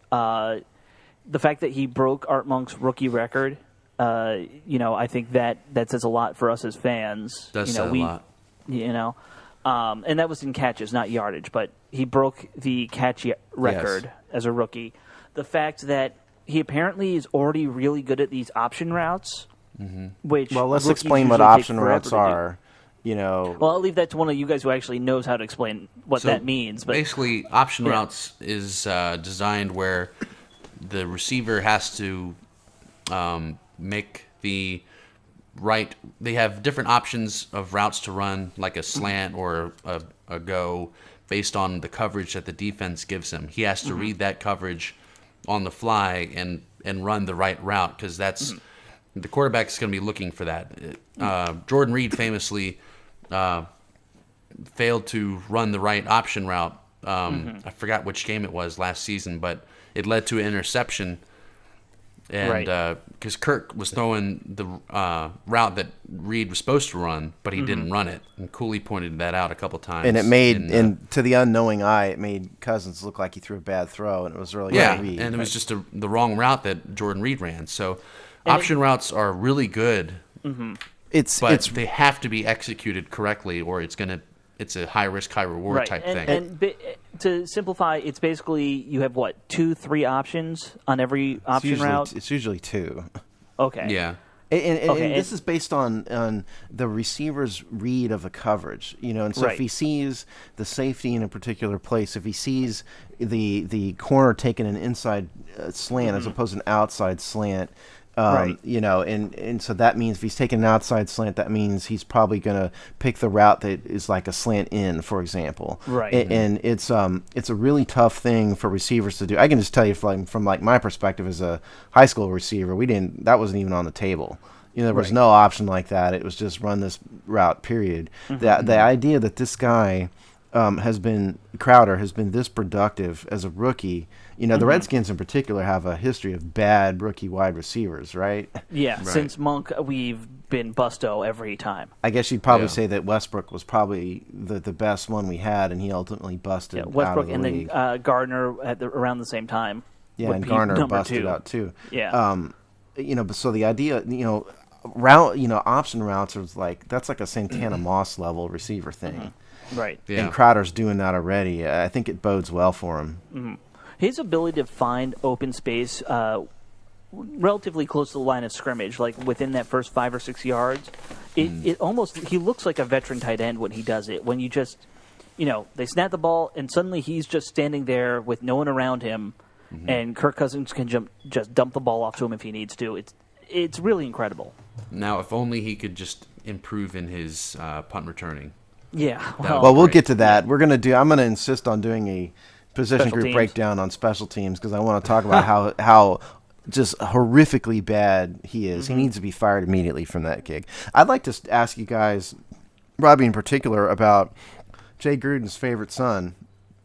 The fact that he broke Art Monk's rookie record, I think that says a lot for us as fans. Does say a lot. And that was in catches, not yardage, but he broke the catch record as a rookie. The fact that he apparently is already really good at these option routes, which let's explain what option routes are. Well, I'll leave that to one of you guys who actually knows how to explain what that means. But basically, option routes is designed where the receiver has to make the right. They have different options of routes to run, like a slant or a go, based on the coverage that the defense gives him. He has to read that coverage on the fly and run the right route, because that's the quarterback's going to be looking for that. Jordan Reed famously failed to run the right option route. I forgot which game it was last season, but it led to an interception. And because Kirk was throwing the route that Reed was supposed to run, but he didn't run it, and Cooley pointed that out a couple times. And it made, to the unknowing eye, it made Cousins look like he threw a bad throw, and it was really Reed. And it was just the wrong route that Jordan Reed ran. So option routes are really good, but they have to be executed correctly, or it's a high risk, high reward type thing. And to simplify, it's basically you have 2, 3 options on every option route. It's usually 2. Okay. Yeah. And this is based on the receiver's read of the coverage, and so if he sees the safety in a particular place, if he sees the corner taking an inside slant as opposed to an outside slant, and so that means if he's taking an outside slant, that means he's probably going to pick the route that is like a slant in, for example. Right. And it's a really tough thing for receivers to do. I can just tell you from my perspective as a high school receiver, that wasn't even on the table. There was no option like that. It was just run this route, period. The idea that this guy Crowder has been this productive as a rookie. The Redskins in particular have a history of bad rookie wide receivers, right? Yeah, since Monk, we've been busto every time. I guess you'd probably say that Westbrook was probably the best one we had, and he ultimately busted out Westbrook of the and league. then Gardner around the same time. Yeah, and Garner busted out too. Yeah. So the idea, option routes is that's like a Santana Moss level receiver thing. Right. Yeah. And Crowder's doing that already. I think it bodes well for him. Mm-hmm. His ability to find open space relatively close to the line of scrimmage, like within that first 5 or 6 yards, it almost, he looks like a veteran tight end when he does it. When you just, they snap the ball and suddenly he's just standing there with no one around him, and Kirk Cousins can just dump the ball off to him if he needs to. It's really incredible. Now, if only he could just improve in his punt returning. Yeah. Well, we'll get to that. I'm going to insist on doing a position Special group teams. Breakdown on special teams because I want to talk about how just horrifically bad he is. He needs to be fired immediately from that gig. I'd like to ask you guys, Robbie in particular, about Jay Gruden's favorite son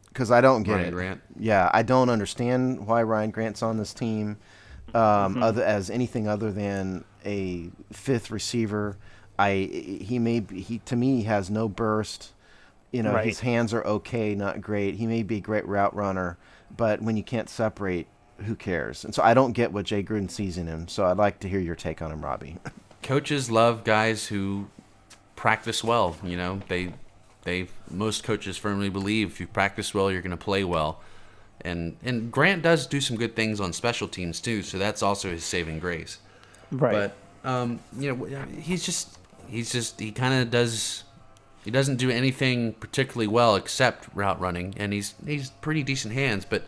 because I don't get Ryan it. Grant. Yeah, I don't understand why Ryan Grant's on this team as anything other than a fifth receiver. To me, he has no burst. His hands are okay, not great. He may be a great route runner, but when you can't separate, who cares? And so I don't get what Jay Gruden sees in him. So I'd like to hear your take on him, Robbie. Coaches love guys who practice well. Most coaches firmly believe if you practice well, you're going to play well. And Grant does do some good things on special teams too, so that's also his saving grace. Right. But he kind of does. He doesn't do anything particularly well except route running, and he's pretty decent hands. But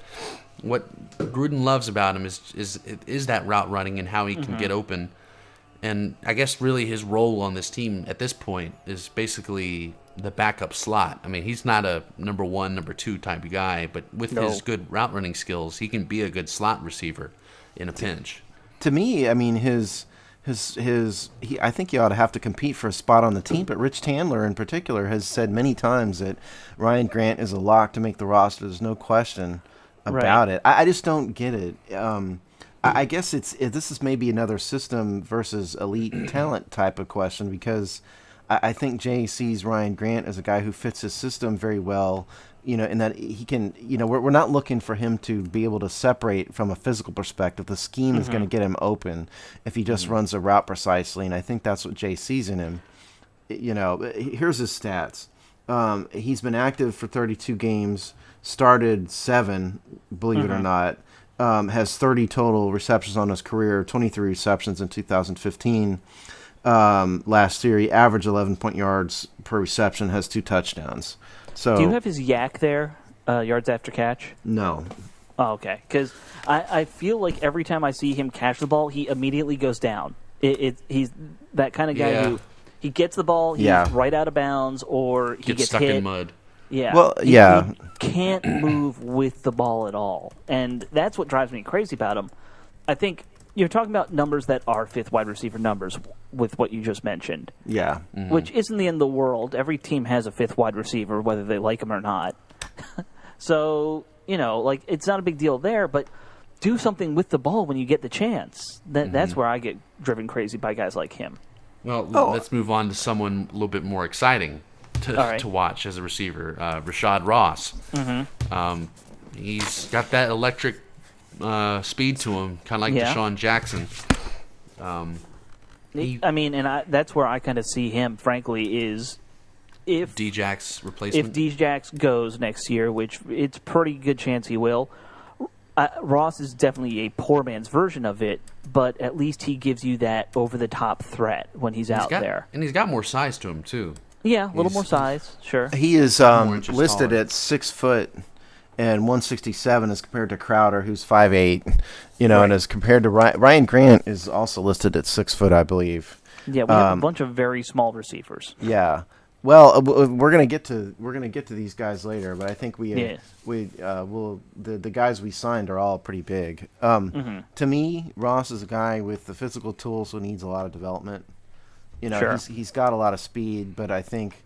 what Gruden loves about him is that route running and how he can get open. And I guess really his role on this team at this point is basically the backup slot. I mean, he's not a number 1, number 2 type of guy, but with his good route running skills, he can be a good slot receiver in a pinch. To me, I mean, I think he ought to have to compete for a spot on the team, but Rich Tandler in particular has said many times that Ryan Grant is a lock to make the roster. There's no question about it. I just don't get it. I guess this is maybe another system versus elite talent type of question because I think Jay sees Ryan Grant as a guy who fits his system very well, in that he can, we're not looking for him to be able to separate from a physical perspective. The scheme is going to get him open if he just runs a route precisely, and I think that's what Jay sees in him. Here's his stats. He's been active for 32 games, started 7, believe it or not, has 30 total receptions on his career, 23 receptions in 2015. Last year, he averaged 11 yards per reception, has 2 touchdowns. So, do you have his yak there, yards after catch? No. Oh, okay. Because I feel like every time I see him catch the ball, he immediately goes down. He's that kind of guy who he gets the ball, he's right out of bounds, or he gets stuck hit. in mud. Yeah. Well, he can't move with the ball at all, and that's what drives me crazy about him. I think you're talking about numbers that are fifth wide receiver numbers with what you just mentioned. Yeah. Mm-hmm. Which isn't the end of the world. Every team has a fifth wide receiver, whether they like him or not. So, it's not a big deal there, but do something with the ball when you get the chance. That's where I get driven crazy by guys like him. Well, let's move on to someone a little bit more exciting to watch as a receiver, Rashad Ross. Mm-hmm. He's got that electric speed to him, kind of like Deshaun Jackson. That's where I kind of see him, frankly, is if D-Jack's replacement. If D-Jax goes next year, which it's pretty good chance he will, Ross is definitely a poor man's version of it, but at least he gives you that over-the-top threat when he's out there. And he's got more size to him, too. Yeah, a little more size, sure. He is inches listed taller. at 6 foot and 167 as compared to Crowder, who's 5'8", and as compared to Ryan Grant is also listed at 6 foot, I believe. Yeah, we have a bunch of very small receivers. Yeah. Well, we're gonna get to these guys later, but I think the guys we signed are all pretty big. To me, Ross is a guy with the physical tools who needs a lot of development. Sure. He's got a lot of speed, but I think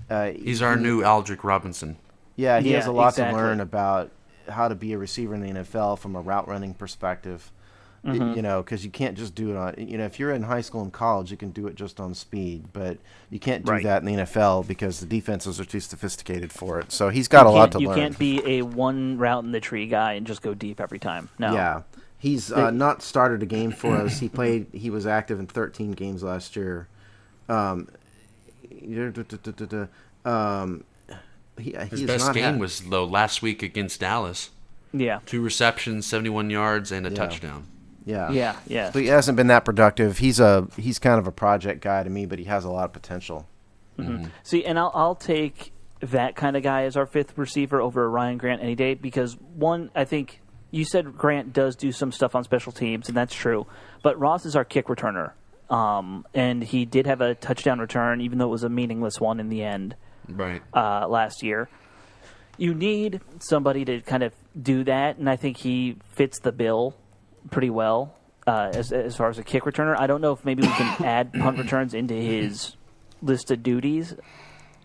He's our new Aldrick Robinson. Yeah, he has a lot exactly. to learn about how to be a receiver in the NFL from a route running perspective. Because you can't just do it on. If you're in high school and college, you can do it just on speed, but you can't do that in the NFL because the defenses are too sophisticated for it. So he's got a lot to learn. You can't be a one route in the tree guy and just go deep every time. No. Yeah, he's not started a game for us. He was active in 13 games last year. His best game was last week against Dallas. Yeah. 2 receptions, 71 yards, and a touchdown. Yeah. But he hasn't been that productive. He's kind of a project guy to me, but he has a lot of potential. Mm-hmm. See, and I'll take that kind of guy as our 5th receiver over Ryan Grant any day because, one, I think you said Grant does do some stuff on special teams, and that's true, but Ross is our kick returner, and he did have a touchdown return, even though it was a meaningless one in the end last year. You need somebody to kind of do that, and I think he fits the bill pretty well as far as a kick returner. I don't know if maybe we can add punt returns into his list of duties.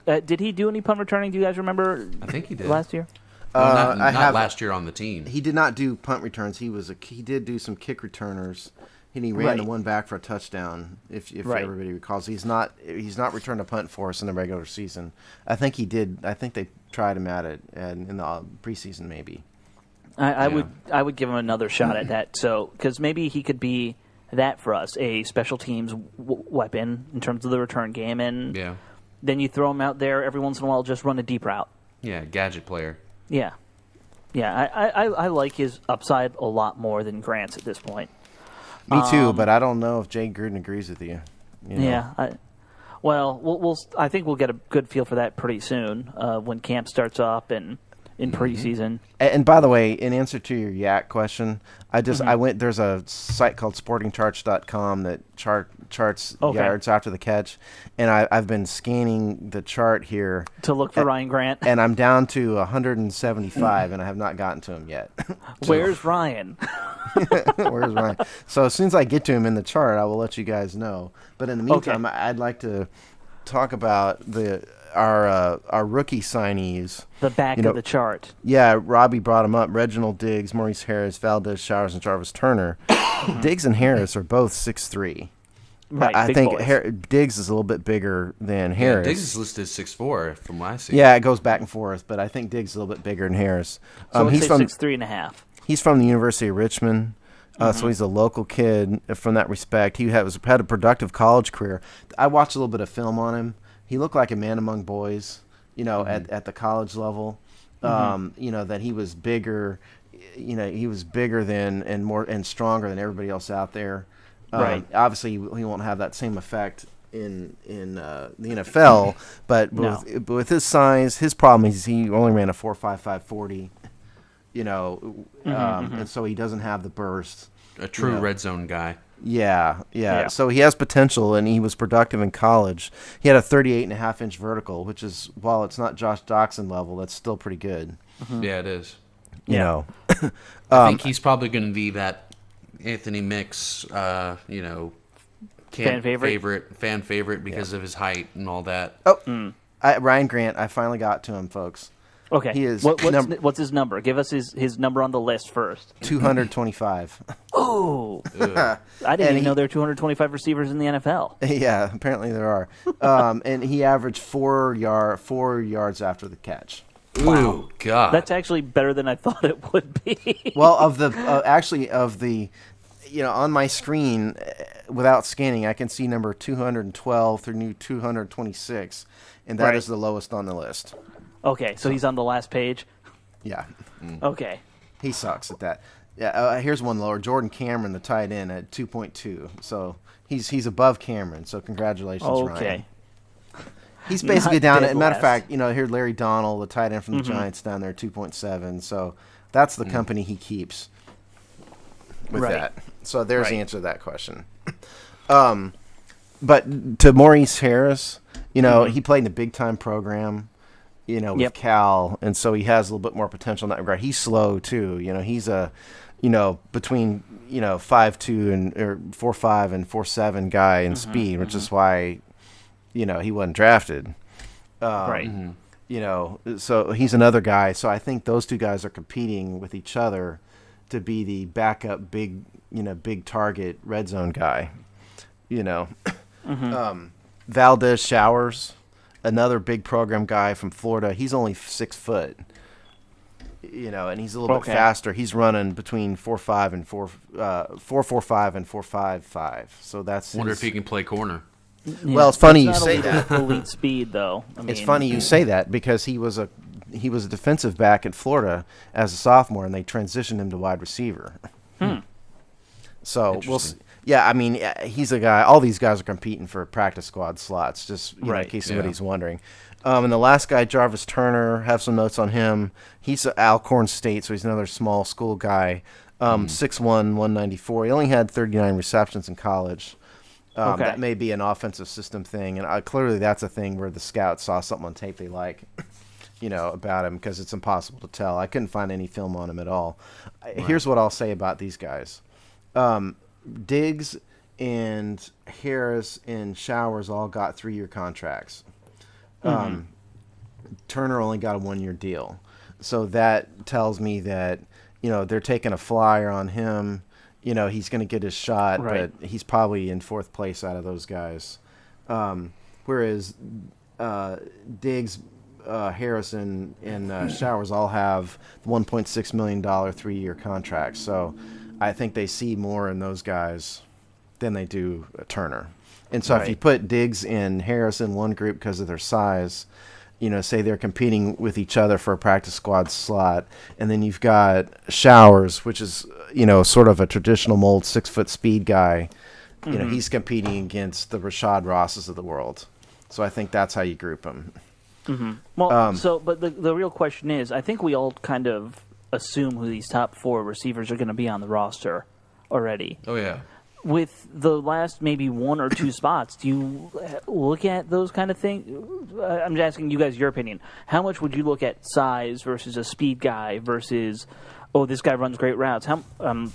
Did he do any punt returning? Do you guys remember? I think he did last year. Not last year on the team. He did not do punt returns. He did do some kick returners, and he ran the one back for a touchdown. If everybody recalls, he's not returned a punt for us in the regular season. I think he did. I think they tried him at it and in the preseason maybe. I would give him another shot at that. So because maybe he could be that for us, a special teams weapon in terms of the return game, and then you throw him out there every once in a while, just run a deep route. Yeah, gadget player. Yeah. I like his upside a lot more than Grant's at this point. Me too, but I don't know if Jay Gruden agrees with you. Yeah. I think we'll get a good feel for that pretty soon when camp starts up and in preseason. And by the way, in answer to your yak question, I went. There's a site called SportingCharts.com that charts yards after the catch, and I've been scanning the chart here to look for Ryan Grant, and I'm down to 175, and I have not gotten to him yet. Where's Ryan? Where's Ryan? So as soon as I get to him in the chart, I will let you guys know. But in the meantime, I'd like to talk about our rookie signees. The back of the chart. Yeah, Robbie brought them up. Reginald Diggs, Maurice Harris, Valdez Showers, and Jarvis Turner. Diggs and Harris are both 6'3". Right, I think Diggs is a little bit bigger than Harris. Diggs is listed as 6'4" from what I see. Yeah, it goes back and forth, but I think Diggs is a little bit bigger than Harris. So he's from 6'3.5". He's from the University of Richmond. So he's a local kid from that respect. He had a productive college career. I watched a little bit of film on him. He looked like a man among boys, at the college level. That he was bigger. He was bigger than and more and stronger than everybody else out there. Right. Obviously, he won't have that same effect in the NFL. But with his size, his problem is he only ran a 4.55 40. And so he doesn't have the burst. A true red zone guy. Yeah. So he has potential, and he was productive in college. He had a 38.5-inch vertical, which is, while it's not Josh Doxson level, that's still pretty good. Yeah, it is. I think he's probably going to be that Anthony Mix, fan favorite because of his height and all that. Ryan Grant, I finally got to him, folks. Okay. He is what's his number? Give us his number on the list first. 225. Oh. I didn't even know there were 225 receivers in the NFL. Yeah, apparently there are. And he averaged 4 yards after the catch. Wow. Ooh, God. That's actually better than I thought it would be. Well, on my screen, without scanning, I can see number 212 through 226, and that is the lowest on the list. Okay, so he's on the last page? Yeah. Okay. He sucks at that. Yeah, here's one lower. Jordan Cameron, the tight end, at 2.2. So he's above Cameron. So congratulations, Ryan. Okay. He's basically Not down. dead Matter of last. fact, here Larry Donald, the tight end from the Giants, down there 2.7. So that's the company he keeps with Right. that. So there's the Right. answer to that question. But to Maurice Harris, he played in a big time program, with Yep. Cal, and so he has a little bit more potential in that regard. He's slow too. He's a, between 5'2" and or 4'5" and 4'7" guy in speed, which is why, he wasn't drafted. Right. So he's another guy. So I think those two guys are competing with each other to be the backup big target red zone guy. Valdez Showers, another big program guy from Florida. He's only 6 foot. And he's a little bit faster. He's running between 4.5 and 4.45 and 4.55. So that's. Wonder his, if he can play corner. Yeah, Well, it's funny you not say elite, that. Elite speed, though. It's funny you say that because he was a defensive back at Florida as a sophomore, and they transitioned him to wide receiver. So we'll see. Yeah, I mean, he's a guy. All these guys are competing for practice squad slots, just in Right. case somebody's wondering. And the last guy, Jarvis Turner, have some notes on him. He's at Alcorn State, so he's another small school guy. 6'1", 194. He only had 39 receptions in college. That may be an offensive system thing, and clearly that's a thing where the scouts saw something on tape they like, about him, because it's impossible to tell. I couldn't find any film on him at all. Here's what I'll say about these guys. Diggs and Harris and Showers all got 3-year contracts. Turner only got a 1-year deal. So that tells me that, they're taking a flyer on him. He's going to get his shot, Right. but he's probably in 4th place out of those guys. Whereas Diggs, Harrison, and Showers all have $1.6 million 3-year contracts. So I think they see more in those guys than they do Turner. And so if you put Diggs and Harris in one group because of their size, say they're competing with each other for a practice squad slot, and then you've got Showers, which is, sort of a traditional mold 6-foot speed guy. He's competing against the Rashad Rosses of the world. So I think that's how you group them. Well, but the real question is, I think we all kind of assume who these top 4 receivers are going to be on the roster already. Oh, yeah. With the last maybe 1 or 2 spots, do you look at those kind of things? I'm just asking you guys your opinion. How much would you look at size versus a speed guy versus, this guy runs great routes? How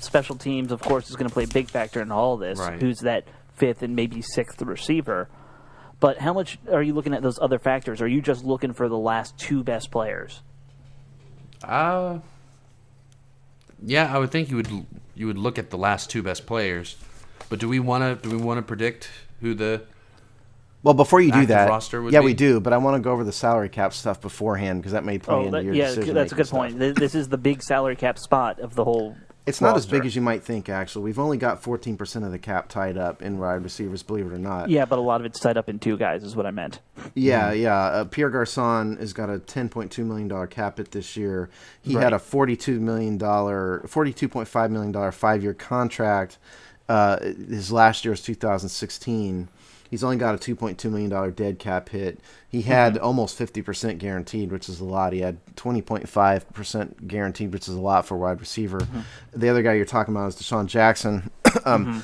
special teams, of course, is going to play a big factor in all this. Right. Who's that 5th and maybe 6th receiver? But how much are you looking at those other factors? Are you just looking for the last 2 best players? Yeah, I would think you would look at the last 2 best players. But do we want to predict who the Well, before you do active that, roster would yeah, be? we do, but I want to go over the salary cap stuff beforehand because that may play into your decision. That's a good point. This is the big salary cap spot of the whole. It's not as big roster. as you might think, actually. We've only got 14% of the cap tied up in wide receivers, believe it or not. Yeah, but a lot of it's tied up in 2 guys, is what I meant. Yeah. Pierre Garçon has got a $10.2 million cap hit this year. He had a $42.5 million 5-year contract. His last year was 2016. He's only got a $2.2 million dead cap hit. He had almost 50% guaranteed, which is a lot. He had 20.5% guaranteed, which is a lot for a wide receiver. The other guy you're talking about is Deshaun Jackson.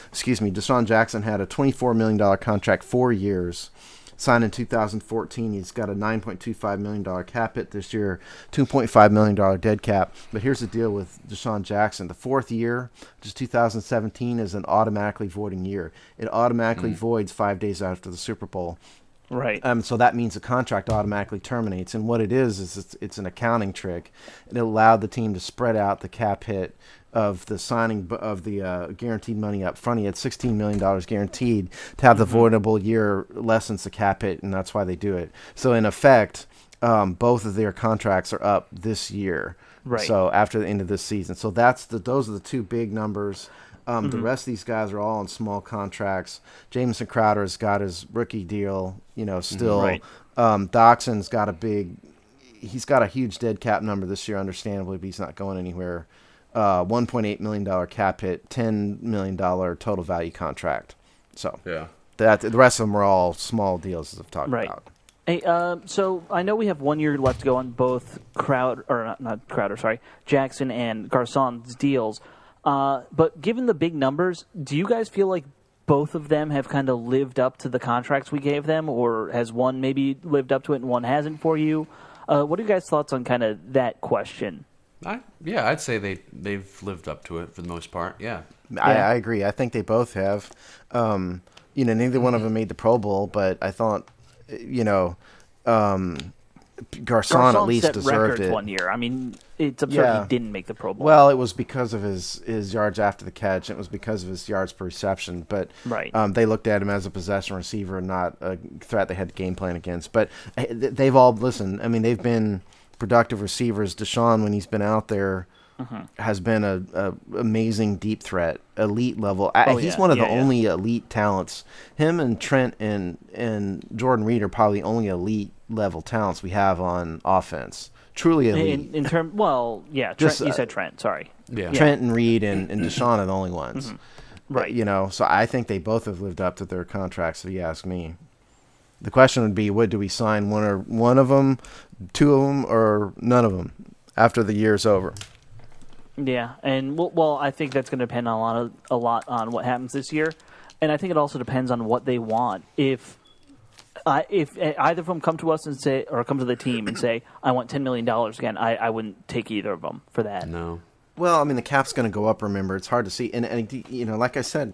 Excuse me. Deshaun Jackson had a $24 million contract, 4 years, signed in 2014. He's got a $9.25 million cap hit this year, $2.5 million dead cap. But here's the deal with Deshaun Jackson. The 4th year, which is 2017, is an automatically voiding year. It automatically voids 5 days after the Super Bowl. Right. So that means the contract automatically terminates. And what it is it's an accounting trick. It allowed the team to spread out the cap hit of the signing of the guaranteed money up front. He had $16 million guaranteed to have the voidable year lessens the cap hit, and that's why they do it. So in effect, both of their contracts are up this year. Right. So after the end of this season. So those are the 2 big numbers. The rest of these guys are all on small contracts. Jamison Crowder's got his rookie deal, still. Right. Doxson's got he's got a huge dead cap number this year, understandably, but he's not going anywhere. $1.8 million cap hit, $10 million total value contract. So Yeah. that the rest of them are all small deals, as I've talked Right. about. Hey, so I know we have 1 year left to go on both Jackson and Garcon's deals. But given the big numbers, do you guys feel like both of them have kind of lived up to the contracts we gave them, or has one maybe lived up to it and one hasn't for you? What are you guys' thoughts on kind of that question? I'd say they've lived up to it for the most part. Yeah. I agree. I think they both have. Neither one of them made the Pro Bowl, but I thought, Garcon at least set deserved records it. 1 year. I mean, it's absurd he didn't make the Pro Bowl. Well, it was because of his yards after the catch. It was because of his yards per reception. But Right. They looked at him as a possession receiver, not a threat they had to game plan against. But they've all listened. I mean, they've been productive receivers. Deshaun, when he's been out there, has been a amazing deep threat, elite level. He's one of the only elite talents. Him and Trent and Jordan Reed are probably the only elite level talents we have on offense. Truly elite. In terms, well, yeah, Trent, you said Trent. Sorry. Yeah. Trent and Reed and Deshaun are the only ones. Right. So I think they both have lived up to their contracts, if you ask me. The question would be, do we sign one of them, two of them, or none of them after the year's over? Yeah, and well, I think that's going to depend a lot on what happens this year, and I think it also depends on what they want. If either of them come to us and say, or come to the team and say, "I want $10 million again," I wouldn't take either of them for that. No. Well, I mean, the cap's going to go up. Remember, it's hard to see, and like I said,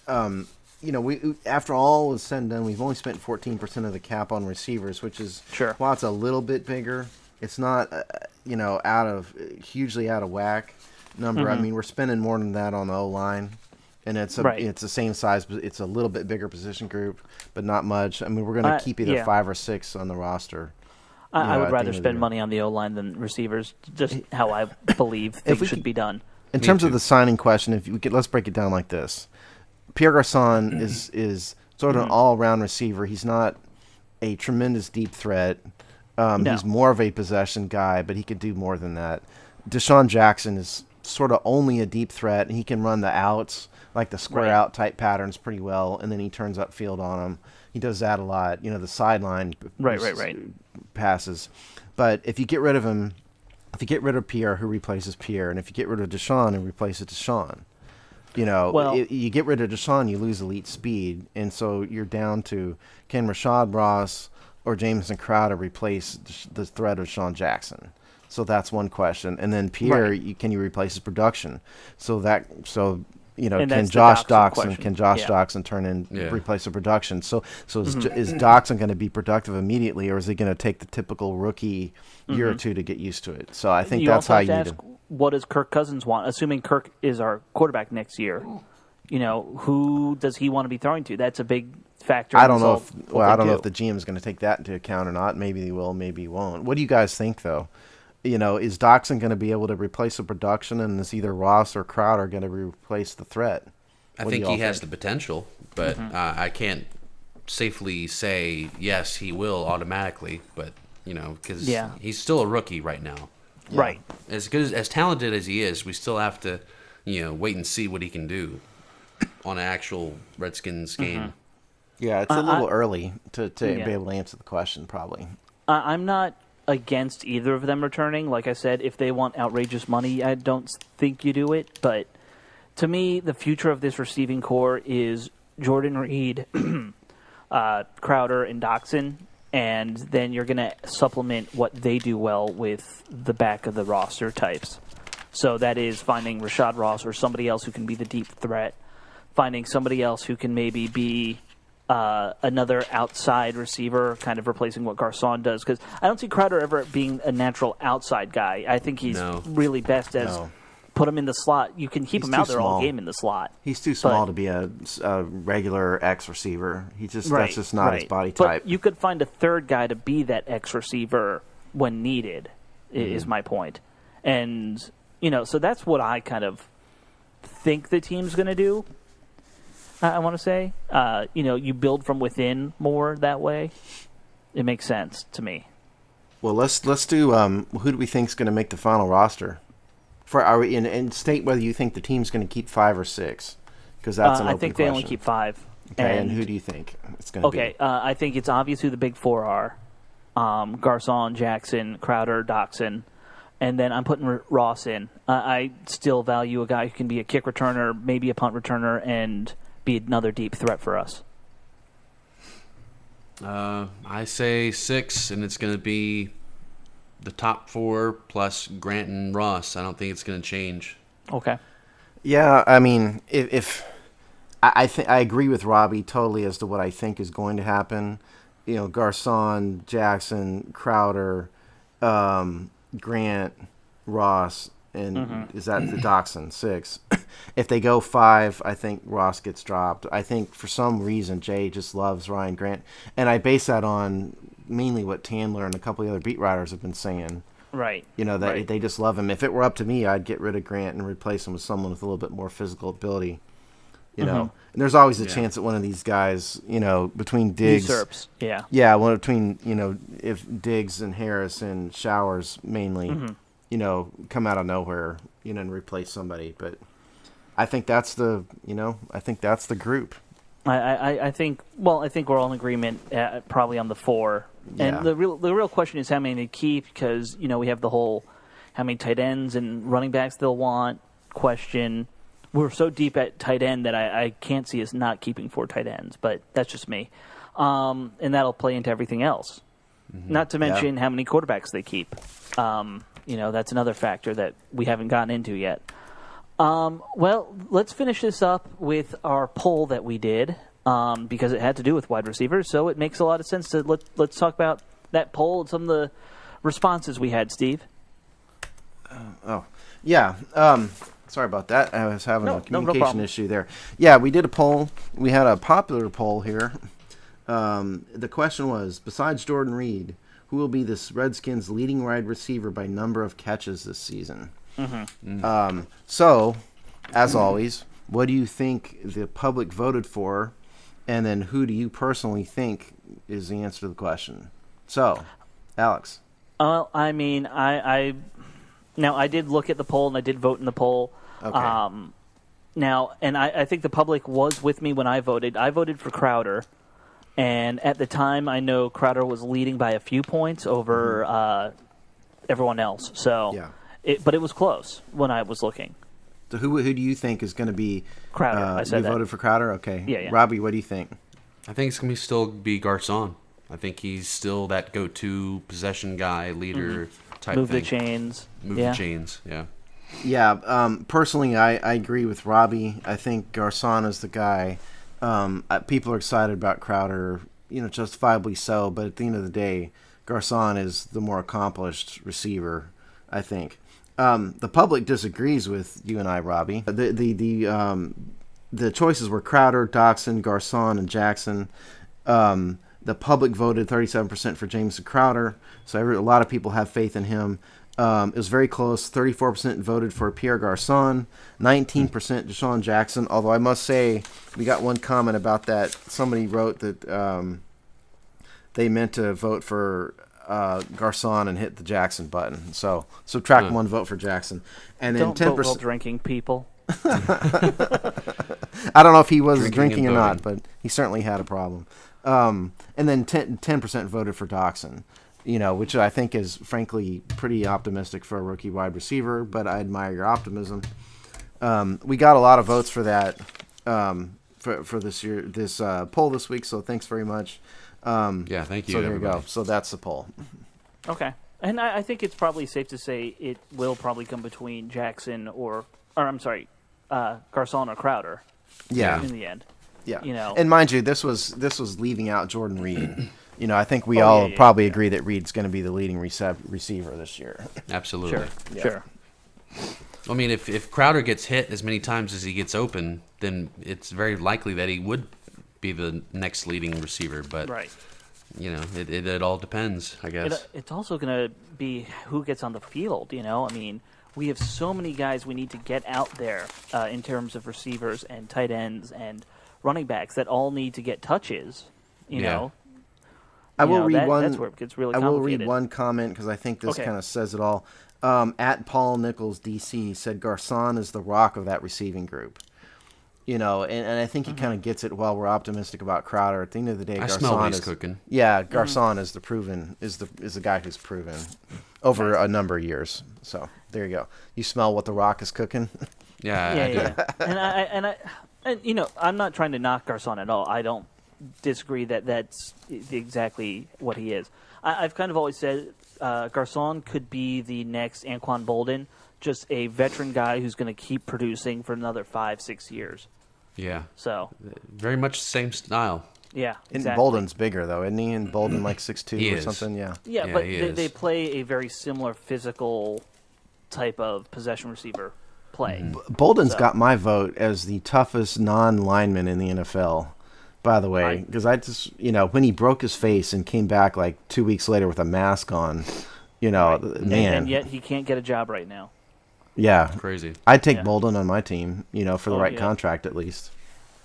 we after all is said and done, we've only spent 14% of the cap on receivers, which is while it's a little bit bigger, it's not hugely out of whack number. I mean, we're spending more than that on the O-line, and it's the same size, but it's a little bit bigger position group, but not much. I mean, we're going to keep either 5 or 6 on the roster. I would rather spend money on the O-line than receivers, just how I believe things should be done. In terms of the signing question, let's break it down like this. Pierre Garcon is sort of an all-around receiver. He's not a tremendous deep threat. He's more of a possession guy, but he could do more than that. Deshaun Jackson is sort of only a deep threat, and he can run the outs, like the square out type patterns pretty well, and then he turns upfield on them. He does that a lot. The sideline passes. But if you get rid of him, if you get rid of Pierre, who replaces Pierre, and if you get rid of Deshaun, who replaces Deshaun, you get rid of Deshaun, you lose elite speed, and so you're down to, can Rashad Ross or Jamison Crowder replace the threat of Deshaun Jackson? So that's one question. And then Pierre, can you replace his production? Can Josh Doxson turn in replace the production? So is Doxson going to be productive immediately, or is he going to take the typical rookie year or two to get used to it? So I think that's how you need to. What does Kirk Cousins want? Assuming Kirk is our quarterback next year, who does he want to be throwing to? That's a big factor. I don't know if the GM is going to take that into account or not. Maybe he will, maybe he won't. What do you guys think, though? Is Doxson going to be able to replace the production, and is either Ross or Crowder going to replace the threat? I think he has the potential, but I can't safely say yes, he will automatically. But because he's still a rookie right now. Yeah. Right. As talented as he is, we still have to, wait and see what he can do on an actual Redskins game. Yeah, it's a little early to be able to answer the question, probably. I'm not against either of them returning. Like I said, if they want outrageous money, I don't think you do it. But to me, the future of this receiving core is Jordan Reed, Crowder, and Doxson. And then you're going to supplement what they do well with the back of the roster types. So that is finding Rashad Ross or somebody else who can be the deep threat, finding somebody else who can maybe be another outside receiver, kind of replacing what Garcon does. Because I don't see Crowder ever being a natural outside guy. I think he's really best as put him in the slot. You can keep him out there all game in the slot. He's too small to be a regular X receiver. That's just not his body type. But you could find a third guy to be that X receiver when needed, is my point. And, so that's what I kind of think the team's going to do. I want to say, you build from within more that way. It makes sense to me. Well, let's do. Who do we think is going to make the final roster? and state whether you think the team's going to keep 5 or 6, because that's an open I think question. they only keep 5. Okay, and who do you think it's going to be? Okay, I think it's obvious who the big 4 are. Garcon, Jackson, Crowder, Doxson. And then I'm putting Ross in. I still value a guy who can be a kick returner, maybe a punt returner, and be another deep threat for us. I say 6, and it's going to be the top 4 plus Grant and Ross. I don't think it's going to change. Okay. Yeah, I mean, if I agree with Robbie totally as to what I think is going to happen. You know, Garcon, Jackson, Crowder, Grant, Ross, and is that the Doxson 6? If they go 5, I think Ross gets dropped. I think for some reason Jay just loves Ryan Grant, and I base that on mainly what Tandler and a couple of other beat writers have been saying. Right. You know, that right. they just love him. If it were up to me, I'd get rid of Grant and replace him with someone with a little bit more physical ability. You know, and there's always a chance that one of these guys, you know, between Diggs, usurps. Yeah. Yeah, one between, you know, if Diggs and Harris and Showers mainly, you know, come out of nowhere, you know, and replace somebody. But I think that's the, you know, I think that's the group. I think we're all in agreement probably on the 4. And the real question is how many they keep, because, you know, we have the whole how many tight ends and running backs they'll want question. We're so deep at tight end that I can't see us not keeping 4 tight ends, but that's just me. And that'll play into everything else. Not to mention how many quarterbacks they keep. You know, that's another factor that we haven't gotten into yet. Well, let's finish this up with our poll that we did, because it had to do with wide receivers, so it makes a lot of sense to let's talk about that poll and some of the responses we had, Steve. Sorry about that. I was having a communication problem. issue there. Yeah, we did a poll. We had a popular poll here. The question was, besides Jordan Reed, who will be the Redskins' leading wide receiver by number of catches this season? So, as always, what do you think the public voted for? And then who do you personally think is the answer to the question? So, Alex. I mean, now, I did look at the poll, and I did vote in the poll. Okay. Now, and I think the public was with me when I voted. I voted for Crowder, and at the time, I know Crowder was leading by a few points over everyone else. So, but it was close when I was looking. So who do you think is going to be Crowder? I said that. You voted for Crowder? Okay. Yeah. Robbie, what do you think? I think it's going to still be Garcon. I think he's still that go-to possession guy, leader type Move thing. the chains. Move the chains, yeah. Yeah, personally, I agree with Robbie. I think Garcon is the guy. People are excited about Crowder, you know, justifiably so, but at the end of the day, Garcon is the more accomplished receiver, I think. The public disagrees with you and I, Robbie. The choices were Crowder, Doxson, Garcon, and Jackson. The public voted 37% for Jameson Crowder, so a lot of people have faith in him. It was very close. 34% voted for Pierre Garcon, 19% Deshaun Jackson, although I must say we got one comment about that. Somebody wrote that they meant to vote for Garcon and hit the Jackson button. So subtract one vote for Jackson. And then Don't 10%. vote while drinking, people. I don't know if he was drinking or and not, but he certainly had a problem. And then 10% voted for Doxson, you know, which I think is frankly pretty optimistic for a rookie wide receiver, but I admire your optimism. We got a lot of votes for that for this poll this week, so thanks very much. Yeah, thank you. So there everybody. you go. So that's the poll. Okay. And I think it's probably safe to say it will probably come between Jackson or I'm sorry, Garcon or Crowder. Yeah. In the end. Yeah. You know. And mind you, this was leaving out Jordan Reed. You know, I think we all probably agree that Reed's going to be the leading receiver this year. Absolutely. Sure. I mean, if Crowder gets hit as many times as he gets open, then it's very likely that he would be the next leading receiver. But Right. you know, it all depends, I guess. It's also going to be who gets on the field, you know? I mean, we have so many guys we need to get out there in terms of receivers and tight ends and running backs that all need to get touches, you know? I will read one. That's where it gets really I complicated. will read one comment because I think this kind of says it all. At Paul Nichols DC said Garcon is the rock of that receiving group. You know, and I think he kind of gets it. While we're optimistic about Crowder, at the end of the day, I smell what Garcon he's is cooking. Yeah, Garcon is the guy who's proven over a number of years. So there you go. You smell what the Rock is cooking. Yeah, Yeah, I do. yeah. And you know, I'm not trying to knock Garcon at all. I don't disagree that that's exactly what he is. I've kind of always said Garcon could be the next Anquan Bolden, just a veteran guy who's going to keep producing for another 5-6 years. Yeah, So, very much the same style. yeah, And exactly. Bolden's bigger though, isn't he? And Bolden like 6'2" He or is. something. Yeah. Yeah, Yeah, but he they is. play a very similar physical type of possession receiver play. Bolden's So- got my vote as the toughest non-lineman in the NFL. By the way, Right. because I just, when he broke his face and came back like 2 weeks later with a mask on, man, And yet he can't get a job right now. yeah, Crazy. I'd take Yeah. Bolden on my team, for the Oh, right yeah. contract at least.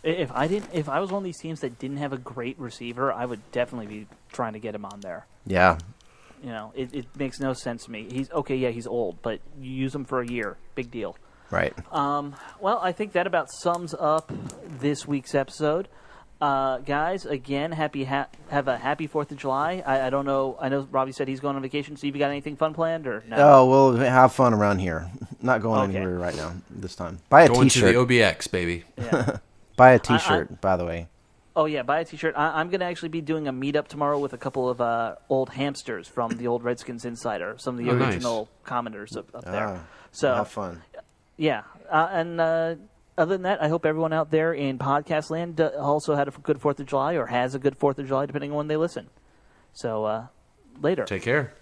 If I was one of these teams that didn't have a great receiver, I would definitely be trying to get him on there. Yeah, You know, it makes no sense to me. He's okay, yeah, he's old, but you use him for a year, big deal. right. Well, I think that about sums up this week's episode. Guys, again, have a happy 4th of July. I don't know. I know Robbie said he's going on vacation. So, you got anything fun planned or no? Oh, we'll have fun around here. Not going Okay. anywhere right now this time. Buy a Going to T-shirt. the OBX, baby. Yeah. Buy a T-shirt, by the way. Oh yeah, buy a T-shirt. I'm going to actually be doing a meetup tomorrow with a couple of old hamsters from the old Redskins Insider, some of the Oh, nice. original commenters up there. Ah, So have fun. yeah, and other than that, I hope everyone out there in podcast land also had a good 4th of July or has a good 4th of July, depending on when they listen. So later. Take care.